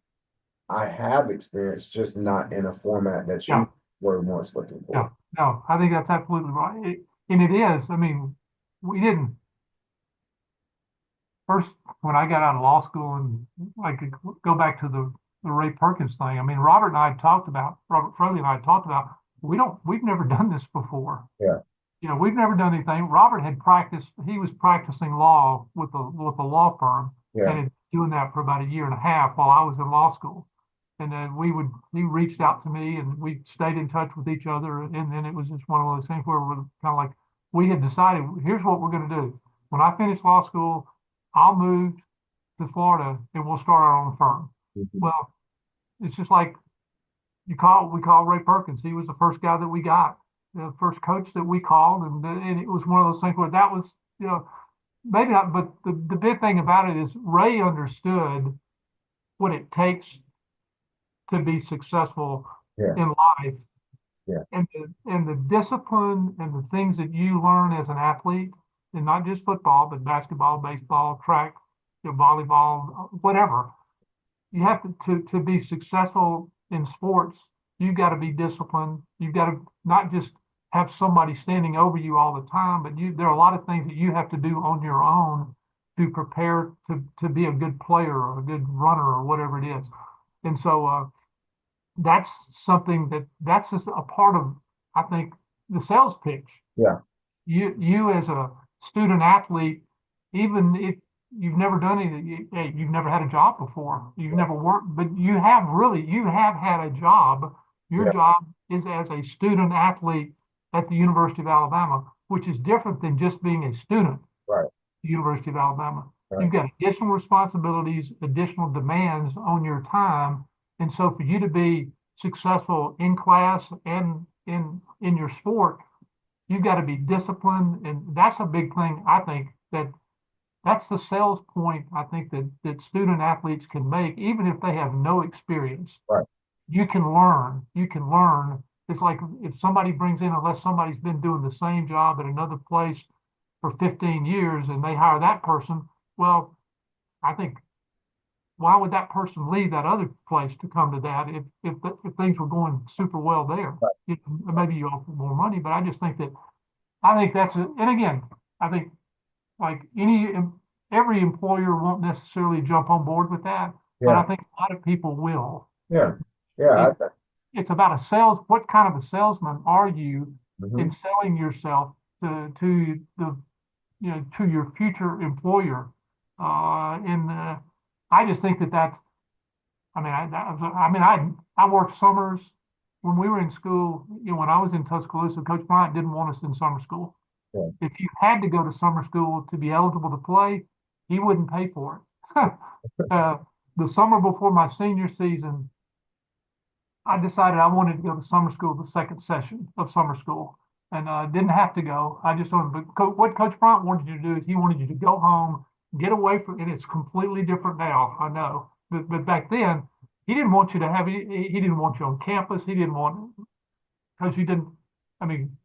I have experience, just not in a format that Yeah, you were once looking yeah, for. no, I think that's absolutely right. And it is, I mean, we didn't, first, when I got out of law school and like go back to the Ray Perkins thing, I mean, Robert Fraley and I had talked about, we've never done this before. Yeah, We've never done anything. Robert had practiced, he was practicing law with a law firm yeah, and had been doing that for about a year and a half while I was in law school. And then he reached out to me and we stayed in touch with each other. And then it was just one of those things where we're kind of like, we had decided, here's what we're going to do. When I finish law school, I'll move to Florida and we'll start our own firm. mhm, Well, it's just like we called Ray Perkins. He was the first guy that we got, the first coach that we called, and it was one of those things where that was, maybe not, but the big thing about it is Ray understood what it takes to be successful yeah, in life, yeah, and the discipline and the things that you learn as an athlete, and not just football, but basketball, baseball, track, volleyball, whatever. You have to be successful in sports, you've got to be disciplined. You've got to not just have somebody standing over you all the time, but there are a lot of things that you have to do on your own to prepare to be a good player or a good runner or whatever it is. And so that's something that's just a part of, I think, the sales pitch. yeah, You as a student athlete, even if you've never done anything, hey, you've never had a job before, you've yeah, never worked, but you have had a job. Your yeah, job is as a student athlete at the University of Alabama, which is different than just being a student right, the University of Alabama. right, You've got additional responsibilities, additional demands on your time. And so for you to be successful in class and in your sport, you've got to be disciplined. And that's a big thing, I think, that's the sales point I think that student athletes can make, even if they have no experience. right, You can learn. You can learn. It's like if somebody brings in, unless somebody's been doing the same job at another place for 15 years and they hire that person, well, I think why would that person leave that other place to come to that if things were going super well there? right, Maybe you offer more money, but I just think that I think that's it. And again, I think like every employer won't necessarily jump on board with that, but I yeah, think a lot of people will. yeah, yeah. It it's about a sales. What kind of a salesman are you in Mhm, selling yourself to the to your future employer. And I just think that's, I mean, I worked summers when we were in school. When I was in Tuscaloosa, Coach Bryant didn't want us in summer school. yeah, If you had to go to summer school to be eligible to play, he wouldn't pay for it. uh, the summer before my senior season, I decided I wanted to go to summer school, the second session of summer school, and didn't have to go. I just wanted, but what Coach Bryant wanted you to do is he wanted you to go home, get away from, and it's completely different now, I know. But back then, he didn't want you to have, he didn't want you on campus. He didn't want, because you didn't, I mean,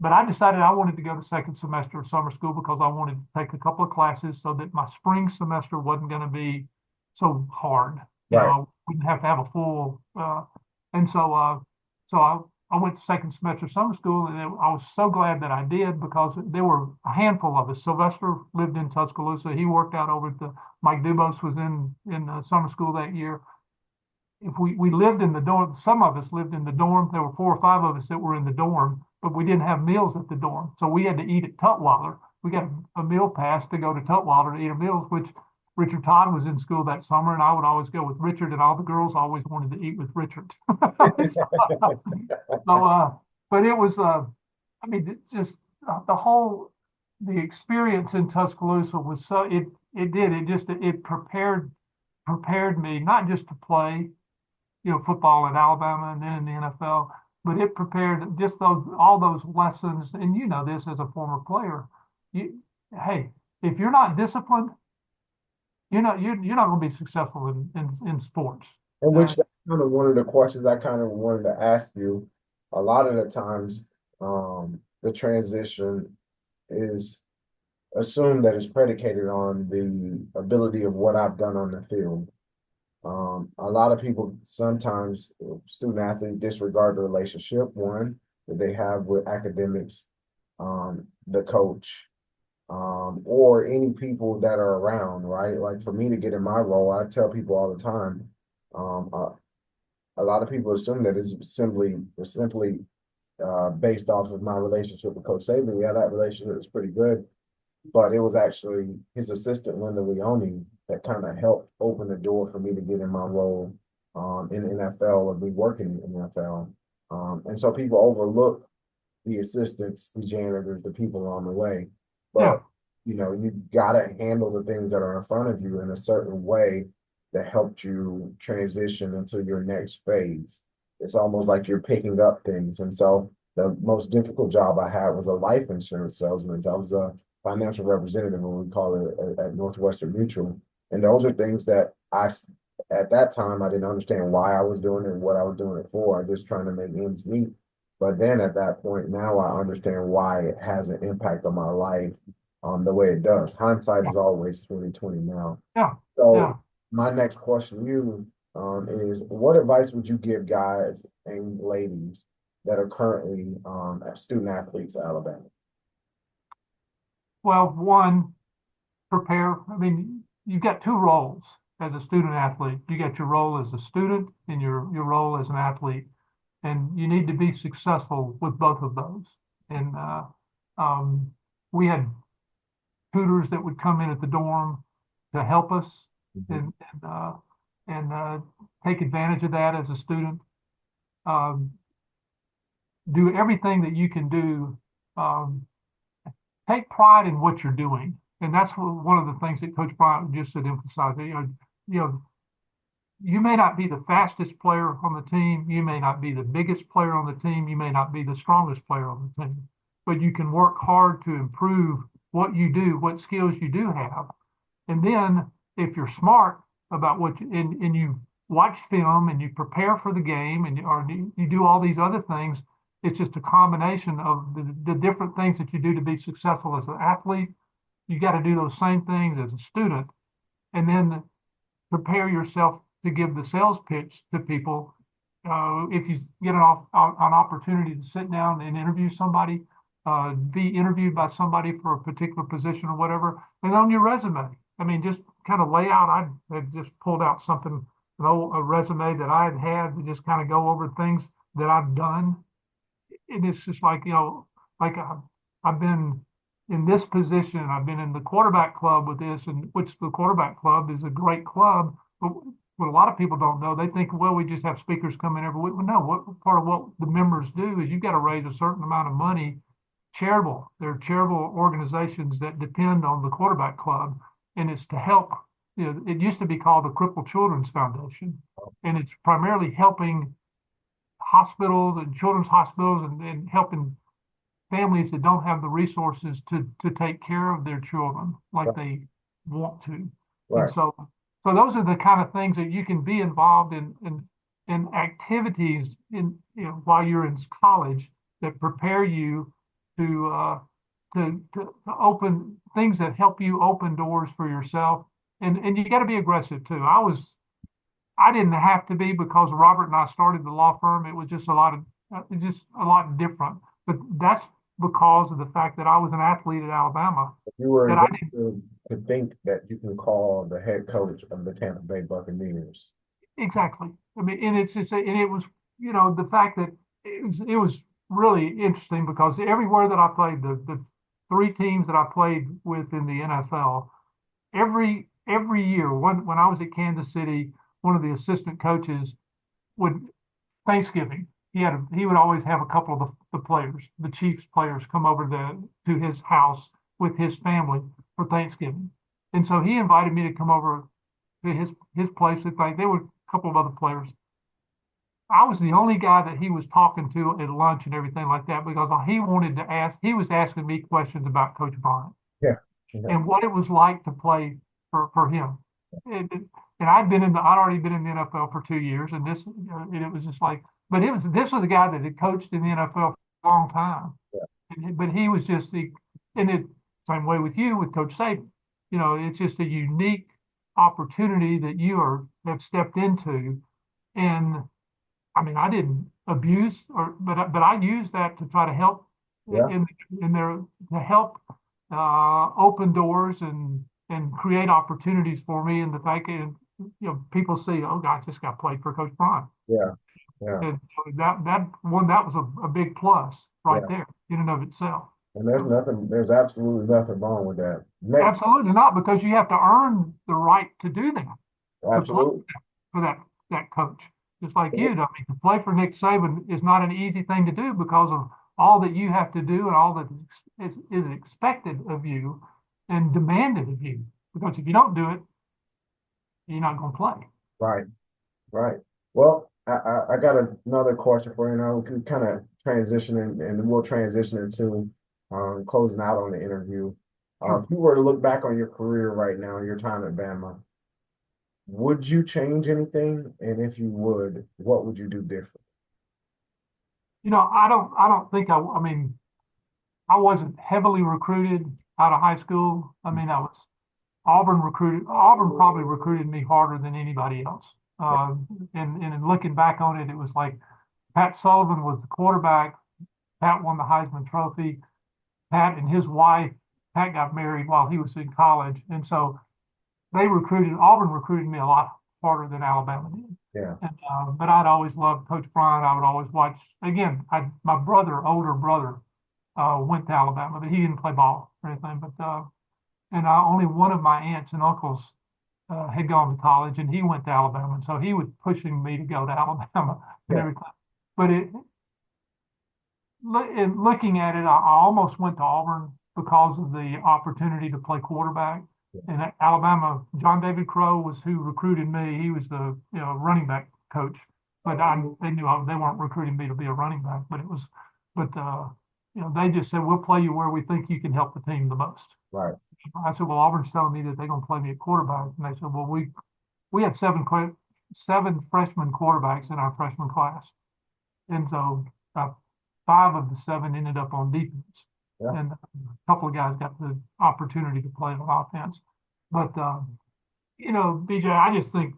but I decided I wanted to go to second semester of summer school because I wanted to take a couple of classes so that my spring semester wasn't going to be so hard. right, I wouldn't have to have a full. And so, I went to second semester of summer school, and I was so glad that I did because there were a handful of us. Sylvester lived in Tuscaloosa. He worked out over at the Mike Dubose was in summer school that year. If we lived in the dorm, some of us lived in the dorm. There were 4 or 5 of us that were in the dorm, but we didn't have meals at the dorm. So we had to eat at Tutwiler. We got a meal pass to go to Tutwiler to eat our meals, which Richard Todd was in school that summer, and I would always go with Richard, and all the girls always wanted to eat with Richard. So, but it was, I mean, just the whole, the experience in Tuscaloosa was so, it prepared me not just to play, football at Alabama and then in the NFL. But it prepared just all those lessons. And you know this as a former player. Hey, if you're not disciplined, you're not going to be successful in sports. and Uh, which that's kind of one of the questions I kind of wanted to ask you. A lot of the times, the transition is assumed that it's predicated on the ability of what I've done on the field. A lot of people sometimes student athletes disregard the relationship, one, that they have with academics, the coach, or any people that are around, right? Like for me to get in my role, I tell people all the time, um, a lot of people assume that it's simply based off of my relationship with Coach Saban. Yeah, that relationship is pretty good, but it was actually his assistant Linda Leone that kind of helped open the door for me to get in my role in the NFL or be working in the NFL. And so people overlook the assistants, the janitors, the people on the way. Yeah, But you gotta handle the things that are in front of you in a certain way that helped you transition into your next phase. It's almost like you're picking up things. And so the most difficult job I had was a life insurance salesman. I was a financial representative, what we call it at Northwestern Mutual. And those are things that at that time, I didn't understand why I was doing it and what I was doing it for. I'm just trying to make ends meet. But then at that point, now I understand why it has an impact on my life the way it does. Hindsight yeah, is always 2020 now. yeah, So yeah. my next question to you is what advice would you give guys and ladies that are currently student athletes at Alabama? Well, one, prepare. I mean, you've got two roles as a student athlete. You got your role as a student and your role as an athlete, and you need to be successful with both of those. And um, we had tutors that would come in at the dorm to help us Mhm. and take advantage of that as a student. Um, do everything that you can do. Um, Take pride in what you're doing, and that's one of the things that Coach Bryant just had emphasized. You know, you may not be the fastest player on the team, you may not be the biggest player on the team, you may not be the strongest player on the team, but you can work hard to improve what you do, what skills you do have. And then if you're smart about what and you watch film and you prepare for the game or you do all these other things, it's just a combination of the different things that you do to be successful as an athlete. You got to do those same things as a student, and then prepare yourself to give the sales pitch to people. If you get an opportunity to sit down and interview somebody, be interviewed by somebody for a particular position or whatever, and on your resume. I mean, just kind of lay out. I had just pulled out something, a resume that I had to just kind of go over things that I've done. And it's just like, like I've been in this position. I've been in the quarterback club with this, and which the quarterback club is a great club. But what a lot of people don't know, they think, well, we just have speakers come in every week. Well, no, what part of what the members do is you've got to raise a certain amount of money. Charitable. There are charitable organizations that depend on the quarterback club, and it's to help. It used to be called the Crippled Children's Foundation, and it's primarily helping hospitals and children's hospitals and helping families that don't have the resources to take care of their children like Right. they want to. And Right. so those are the kind of things that you can be involved in activities while you're in college that prepare you to to open things that help you open doors for yourself. And you got to be aggressive too. I didn't have to be because Robert and I started the law firm. It was just just a lot different. But that's because of the fact that I was an athlete at Alabama. You were That I didn't aggressive to think that you can call the head coach of the Tampa Bay Buccaneers. exactly. I mean, and and it was the fact that it was really interesting because everywhere that I played, the three teams that I played with in the NFL, every year when I was at Kansas City, one of the assistant coaches would Thanksgiving. He would always have a couple of the players, the Chiefs players, come over to his house with his family for Thanksgiving. And so he invited me to come over to his place with there were a couple of other players. I was the only guy that he was talking to at lunch and everything like that because he was asking me questions about Coach Bryant Yeah. Yeah. and what it was like to play for him. And I'd already been in the NFL for 2 years, and it was just like, but this was the guy that had coached in the NFL for a long time. Yeah. But he was just and it same way with you with Coach Saban. It's just a unique. opportunity that have stepped into. And I mean, I didn't abuse but I used that to try to help Yeah, in, in their, to help, open doors and create opportunities for me. And the fact that, people see, oh gosh, this guy played for Coach Bryant. yeah, yeah, And so that was a big plus right yeah. there in and of itself. And there's absolutely nothing wrong with that. Next, Absolutely not, because you have to earn the right to do that, to play absolutely. for that coach. Just like you, I mean, to play for Nick Saban is not an easy thing to do because of all that you have to do and all that is expected of you and demanded of you. Because if you don't do it, you're not going to play. Right, right. Well, I got another question for you now. We can kind of transition and we'll transition into closing out on the interview. Sure. If you were to look back on your career right now, your time at Bama, would you change anything? And if you would, what would you do different? I don't think I mean, I wasn't heavily recruited out of high school. I mean, Auburn probably recruited me harder than anybody else. And in looking back on it, it was like Pat Sullivan was the quarterback. Pat won the Heisman Trophy. Pat and his wife, Pat got married while he was in college. And so Auburn recruited me a lot harder than Alabama did. Yeah, And, but I'd always loved Coach Bryant. I would always watch, again, my older brother, went to Alabama, but he didn't play ball or anything. But, and only one of my aunts and uncles had gone to college, and he went to Alabama, and so he was pushing me to go to Alabama and yeah, everything. But in looking at it, I almost went to Auburn because of the opportunity to play quarterback. And at Alabama, John David Crow was who recruited me. He was the running back coach, but they knew they weren't recruiting me to be a running back. But they just said we'll play you where we think you can help the team the most. right. I said, well, Auburn's telling me that they're going to play me at quarterback, and they said, well, we had seven freshman quarterbacks in our freshman class, and so five of the seven ended up on defense, Yeah, and a couple of guys got the opportunity to play on offense. But BJ, I just think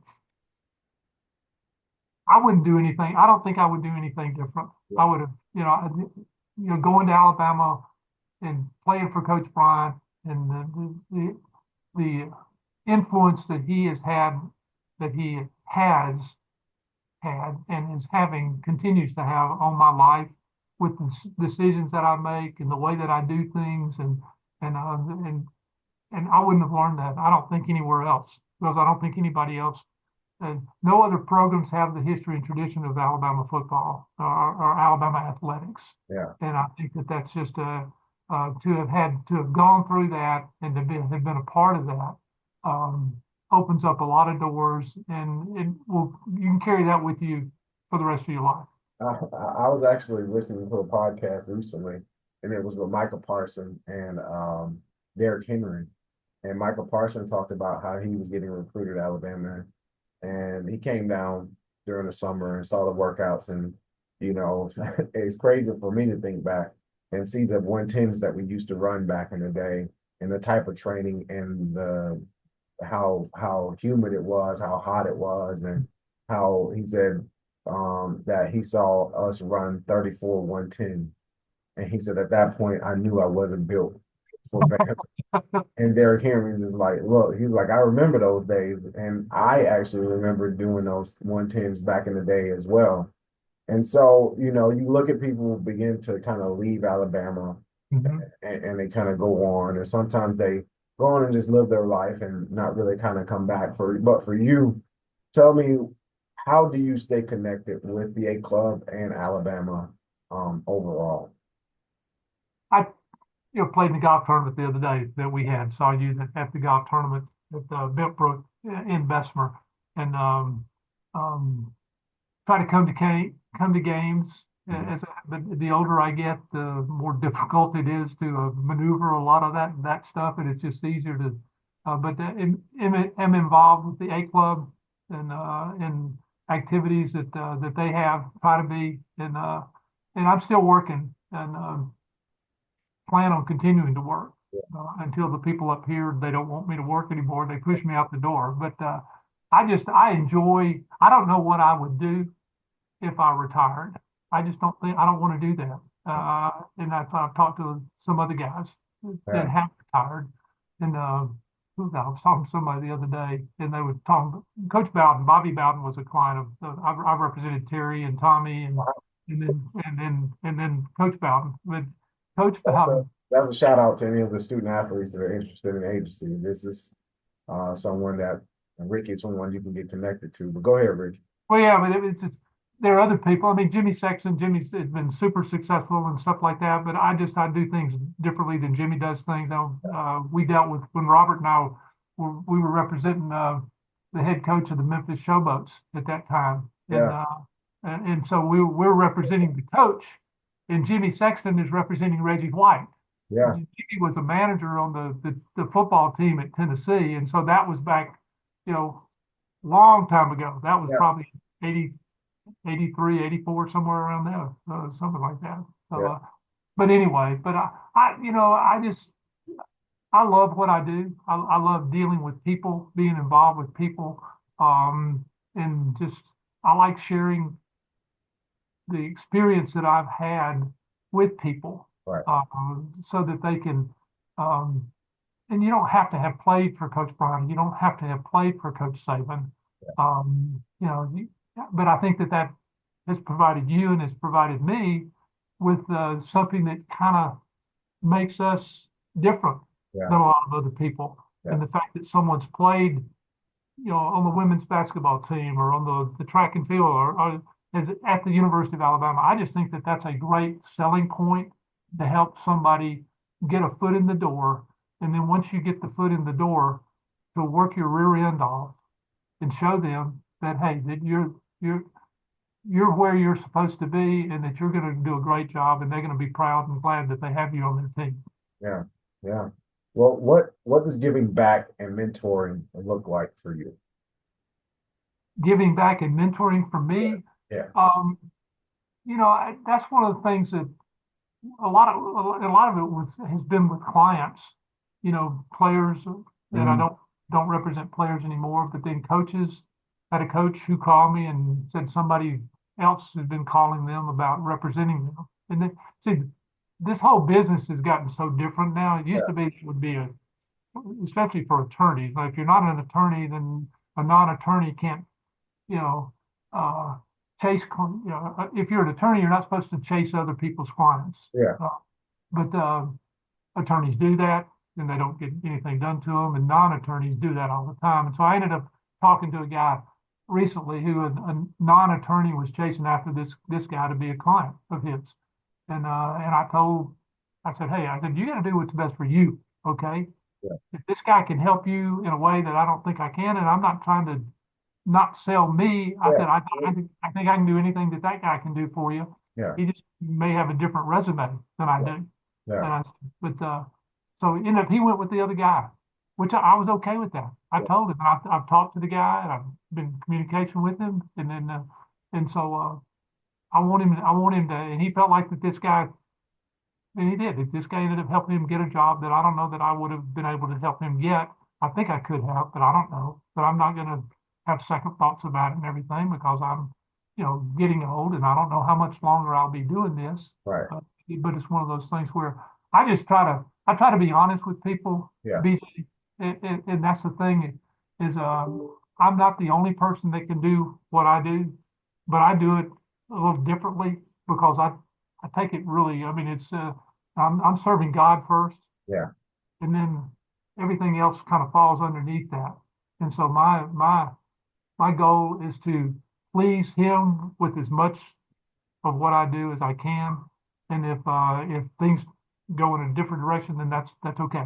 I wouldn't do anything. I don't think I would do anything different. yeah, I would have, going to Alabama and playing for Coach Bryant and the influence that he has had, that he has had and is having, continues to have on my life with the decisions that I make and the way that I do things, and uh, and and I wouldn't have learned that. I don't think anywhere else, because I don't think anybody else, and no other programs have the history and tradition of Alabama football or Alabama athletics. yeah. And I think that that's just to have gone through that and to have been a part of that, um, opens up a lot of doors, and you can carry that with you for the rest of your life. I was actually listening to a podcast recently, and it was with Michael Parson and Derrick Henry. And Michael Parson talked about how he was getting recruited to Alabama, and he came down during the summer and saw the workouts. And it's crazy for me to think back and see the 110s that we used to run back in the day, and the type of training and the how humid it was, how hot it was, and how he said that he saw us run 34 110. And he said at that point I knew I wasn't built for Bama. And Derrick Henry was like, look, he's like, I remember those days. And I actually remember doing those 110s back in the day as well. And so, you look at people begin to kind of leave Alabama, Mhm. and they kind of go on, and sometimes they go on and just live their life and not really kind of come back but for you, tell me, how do you stay connected with the A club and Alabama overall? I played in the golf tournament the other day that we had. Saw you at the golf tournament at Bentbrook in Bessemer, and try to come to games. Mhm. But the older I get, the more difficult it is to maneuver a lot of that stuff, and it's just easier to. But am involved with the A club and in activities that they have. Try to be, and I'm still working and plan on continuing to work. until the people up here, they don't want me to work anymore. They push me out the door. But I enjoy, I don't know what I would do if I retired. I just don't think, I don't want to do that. And I've talked to some other guys that Yeah, have retired. And who was that? I was talking to somebody the other day, and they were talking, Coach Bowden, Bobby Bowden was a client of, I represented Terry and Tommy and then Coach Bowden. But Coach Bowden, that's a shout out to any of the student athletes that are interested in the agency. This is someone that Ricky is someone you can get connected to. But go ahead, Ricky. well, yeah, but it's just, there are other people. I mean, Jimmy's been super successful and stuff like that, but I do things differently than Jimmy does things. We dealt with, when Robert and I we were representing the head coach of the Memphis Showboats at that time. And Yeah, so we're representing the coach, and Jimmy Sexton is representing Reggie White. yeah, Jimmy was a manager on the football team at Tennessee, and so that was back, you know, long time ago. That was yeah, probably 80, 83, 84, somewhere around there, something like that. So, yeah, but anyway, but I just, I love what I do. I love dealing with people, being involved with people, um, and just, I like sharing the experience that I've had with people, right. so that they can, um, and you don't have to have played for Coach Bryant. You don't have to have played for Coach Saban. But I think that has provided you and has provided me with something that kind of makes us different Yeah, than a lot of other people. yeah, And the fact that someone's played, on the women's basketball team or on the track and field or is at the University of Alabama, I just think that that's a great selling point to help somebody get a foot in the door. And then once you get the foot in the door, to work your rear end off and show them that, hey, that you're where you're supposed to be and that you're going to do a great job and they're going to be proud and glad that they have you on their team. yeah, yeah. Well, what does giving back and mentoring look like for you? Giving back and mentoring for Yeah, me, yeah. um, that's one of the things that a lot of it has been with clients, players that I Mhm. don't represent players anymore, but then coaches. Had a coach who called me and said somebody else has been calling them about representing them. And then, see, this whole business has gotten so different now. It used Yeah, to be, it would be especially for attorneys. Like if you're not an attorney, then a non-attorney can't, you know, uh, if you're an attorney, you're not supposed to chase other people's clients. yeah, Uh, but attorneys do that and they don't get anything done to them, and non-attorneys do that all the time. And so I ended up talking to a guy recently who a non-attorney was chasing after this guy to be a client of his. And I said, hey, I said, you got to do what's best for you. Okay. yeah, If this guy can help you in a way that I don't think I can, and I'm not trying to not sell me. I yeah, said, I think I can do anything that that guy can do for you. yeah, He just may have a different resume than I yeah, do. And yeah, so ended up, he went with the other guy, which I was okay with that. I yeah, told him, I've talked to the guy and I've been in communication with him. And so, I want him to, and he felt like that this guy, and he did. If this guy ended up helping him get a job that I don't know that I would have been able to help him get. I think I could have, but I don't know. But I'm not going to have second thoughts about it and everything because I'm, getting old and I don't know how much longer I'll be doing this. right. But it's one of those things where I try to be honest with people, Yeah, and that's the thing is, I'm not the only person that can do what I do, but I do it a little differently because I take it really, I mean, I'm serving God first, yeah, and then everything else kind of falls underneath that. And so my goal is to please Him with as much of what I do as I can. And if things go in a different direction, then that's okay.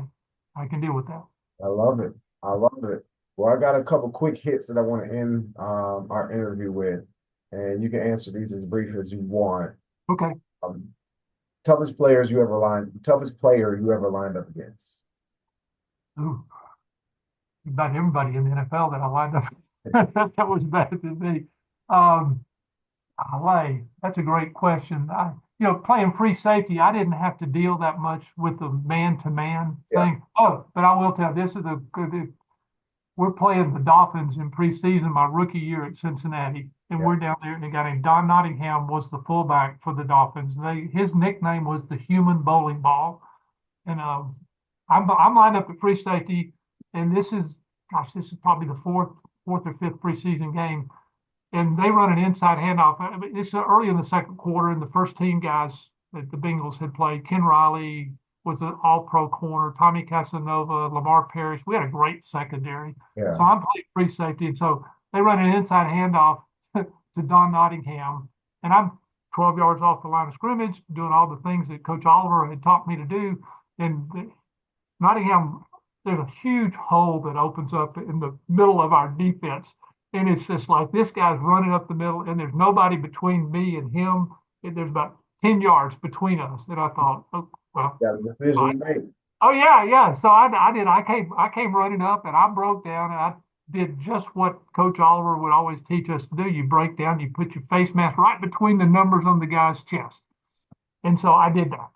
I can deal with that. I love it. I love it. Well, I got a couple quick hits that I want to end our interview with, and you can answer these as brief as you want. Okay. Um, toughest player you ever lined up against. Ooh, about everybody in the NFL that I lined up. That was bad to me. Um, that's a great question. playing free safety, I didn't have to deal that much with the man-to-man Yeah, thing. Oh, but I will tell you, this is a good. We're playing the Dolphins in preseason my rookie year at Cincinnati, and yeah, we're down there, and a guy named Don Nottingham was the fullback for the Dolphins. His nickname was the human bowling ball, and I'm lined up at free safety, and this is probably the fourth or fifth preseason game, and they run an inside handoff. I mean, it's early in the second quarter, and the first team guys that the Bengals had played, Ken Riley was an all-pro corner, Tommy Casanova, Lamar Parrish. We had a great secondary. yeah. So I'm playing free safety, and so they run an inside handoff to Don Nottingham, and I'm 12 yards off the line of scrimmage, doing all the things that Coach Oliver had taught me to do. And Nottingham, there's a huge hole that opens up in the middle of our defense. And it's just like this guy's running up the middle, and there's nobody between me and him. And there's about 10 yards between us. And I thought, oh, well, Got a decision I, to make. oh yeah, yeah. So I did. I came running up, and I broke down, and I did just what Coach Oliver would always teach us to do. You break down, you put your face mask right between the numbers on the guy's chest. And so I did that.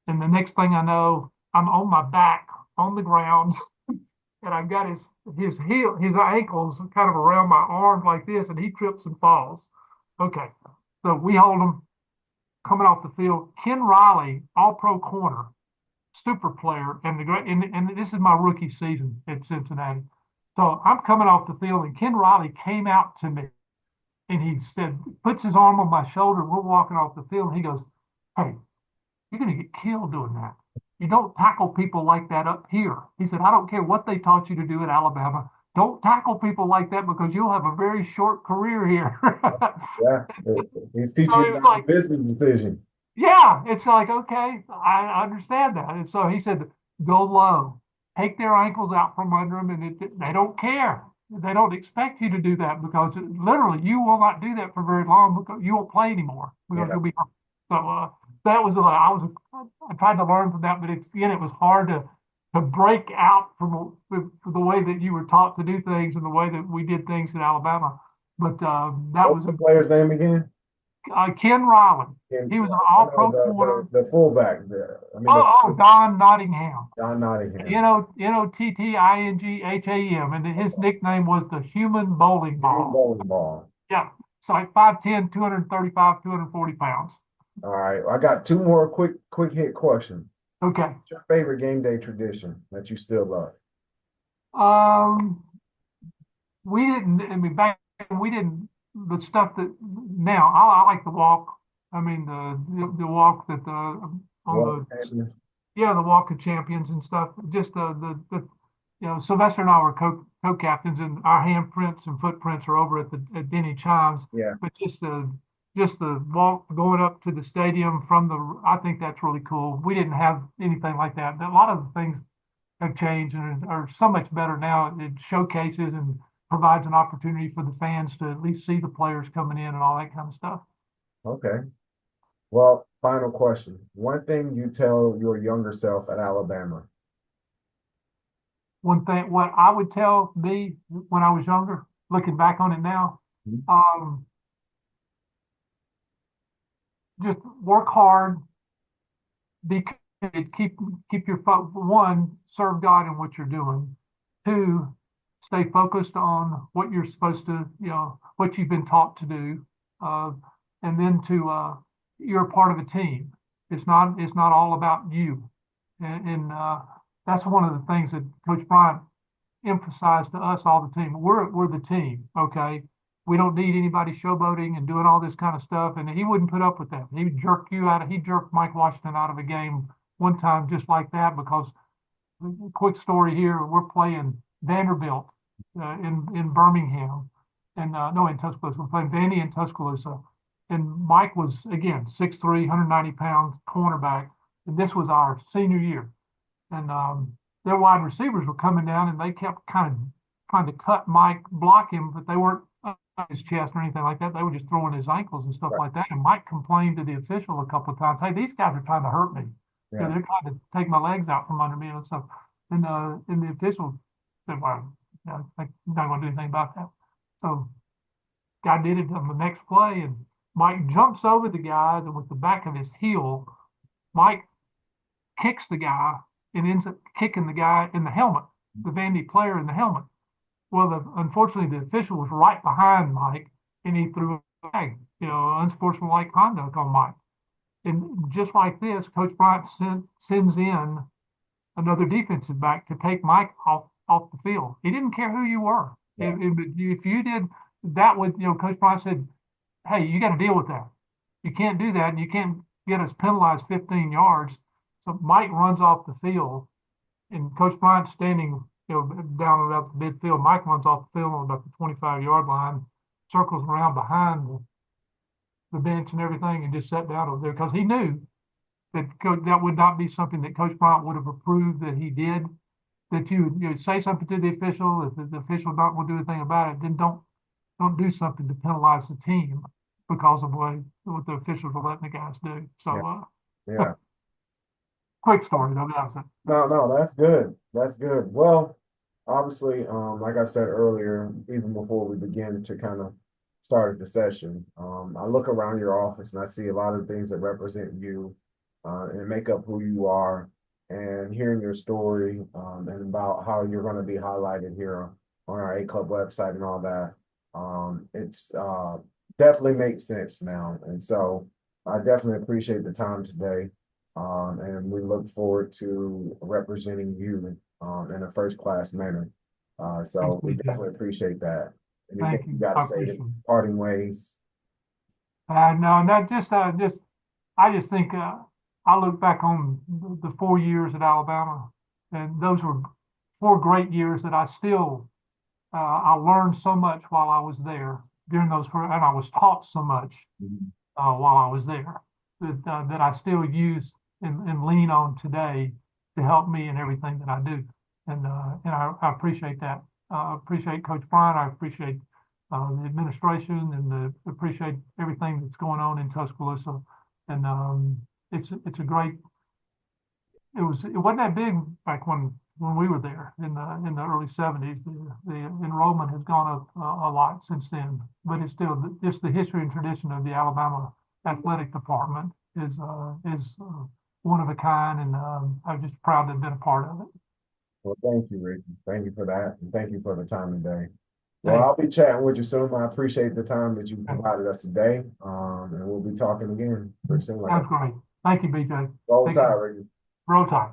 And the next thing I know, I'm on my back on the ground, and I got his ankles kind of around my arms like this, and he trips and falls. Okay, so we hold him coming off the field. Ken Riley, All Pro corner, super player, and this is my rookie season at Cincinnati. So I'm coming off the field, and Ken Riley came out to me, and he said, puts his arm on my shoulder. We're walking off the field, and he goes, "Hey, you're going to get killed doing that. You don't tackle people like that up here." He said, "I don't care what they taught you to do at Alabama. Don't tackle people like that because you'll have a very short career here." Yeah, he's teaching So you he was about the like, business decision. yeah, it's like, okay, I understand that. And so he said, go low, take their ankles out from under them, and they don't care. They don't expect you to do that because literally you will not do that for very long because you won't play anymore because Yeah, you'll be hurt. So that was I tried to learn from that, but it was hard to break out from the way that you were taught to do things and the way that we did things in Alabama. But that what's was the player's name again? Ken Riley. And He was an I know all-pro corner. the fullback there. I mean Oh, Don Nottingham. Don Nottingham. Nottingham, and his nickname was the human bowling Human ball. bowling ball. Yeah, it's like 5'10", 235, 240 pounds. All right, I got two more quick hit questions. Okay. What's your favorite game day tradition that you still love? Um, we didn't. I mean, back then we didn't. The stuff that now I like the walk. I mean, the walk that the on What the champions? yeah, the Walk of Champions and stuff. Just the Sylvester and I were co-captains, and our handprints and footprints are over at Denny Chimes. Yeah. But just the walk going up to the stadium from I think that's really cool. We didn't have anything like that. A lot of the things have changed and are so much better now. It showcases and provides an opportunity for the fans to at least see the players coming in and all that kind of stuff. Okay. Well, final question. One thing you tell your younger self at Alabama. One thing, what I would tell me when I was younger, looking back on it now, Mhm. um, just work hard, be committed, keep your one, serve God in what you're doing. Two, stay focused on what you're supposed to, what you've been taught to do. Uh, and then you're a part of a team. It's not all about you. And that's one of the things that Coach Bryant emphasized to us all the time. We're the team, okay? We don't need anybody showboating and doing all this kind of stuff. And he wouldn't put up with that. He jerked Mike Washington out of a game one time just like that because quick story here, we're playing Vanderbilt in Birmingham. And no, in Tuscaloosa. We're playing Vandy in Tuscaloosa. And Mike was, again, 6'3", 190 pounds cornerback. And this was our senior year. And their wide receivers were coming down, and they kept kind of trying to cut Mike, block him, but they weren't on his chest or anything like that. They were just throwing his ankles and stuff Right. like that. And Mike complained to the official a couple of times, "Hey, these guys are trying to hurt me. Yeah. They're trying to take my legs out from under me and stuff." And the official said, "Well, I'm not going to do anything about that." So guy did it on the next play, and Mike jumps over the guys, and with the back of his heel, Mike kicks the guy and ends up kicking the guy in the helmet, the Vandy player in the helmet. Well, unfortunately, the official was right behind Mike, and he threw a flag, unsportsmanlike conduct on Mike. And just like this, Coach Bryant sends in another defensive back to take Mike off the field. He didn't care who you were. Yeah. If you did that, would Coach Bryant said, "Hey, you got to deal with that. You can't do that, and you can't get us penalized 15 yards." So Mike runs off the field, and Coach Bryant's standing, down about the midfield. Mike runs off the field on about the 25-yard line, circles around behind the bench and everything, and just sat down over there because he knew that that would not be something that Coach Bryant would have approved that he did. That you say something to the official, if the official not will do anything about it, then don't do something to penalize the team because of what the officials are letting the guys do. Yeah. So, Yeah. quick story, though. That was it. No, no, that's good. That's good. Well, obviously, like I said earlier, even before we begin to kind of start the session, I look around your office and I see a lot of things that represent you, and make up who you are. And hearing your story, and about how you're going to be highlighted here on our A Club website and all that, it's definitely makes sense now. And so I definitely appreciate the time today. And we look forward to representing you in a first class manner. So we definitely appreciate that. Anything Thank you you. got to I say appreciate to it. parting ways? No, not I just think I look back on the 4 years at Alabama, and those were 4 great years that I learned so much while I was there during and I was taught so much Mhm. while I was there that I still use and lean on today to help me in everything that I do. And I appreciate that. I appreciate Coach Bryant. I appreciate the administration and appreciate everything that's going on in Tuscaloosa. And it's a great. It wasn't that big back when we were there in the early 70s. The enrollment has gone up a lot since then, but it's still just the history and tradition of the Alabama athletic department is one of a kind, and I'm just proud to have been a part of it. Well, thank you, Ricky. Thank you for that. And thank you for the time today. Well, Thank I'll be chatting with you soon. I appreciate the time that you you. provided us today. And we'll be talking again pretty soon. Like I Sounds said, great. Thank you, BJ. roll Take care. tide, Ricky. Roll Tide.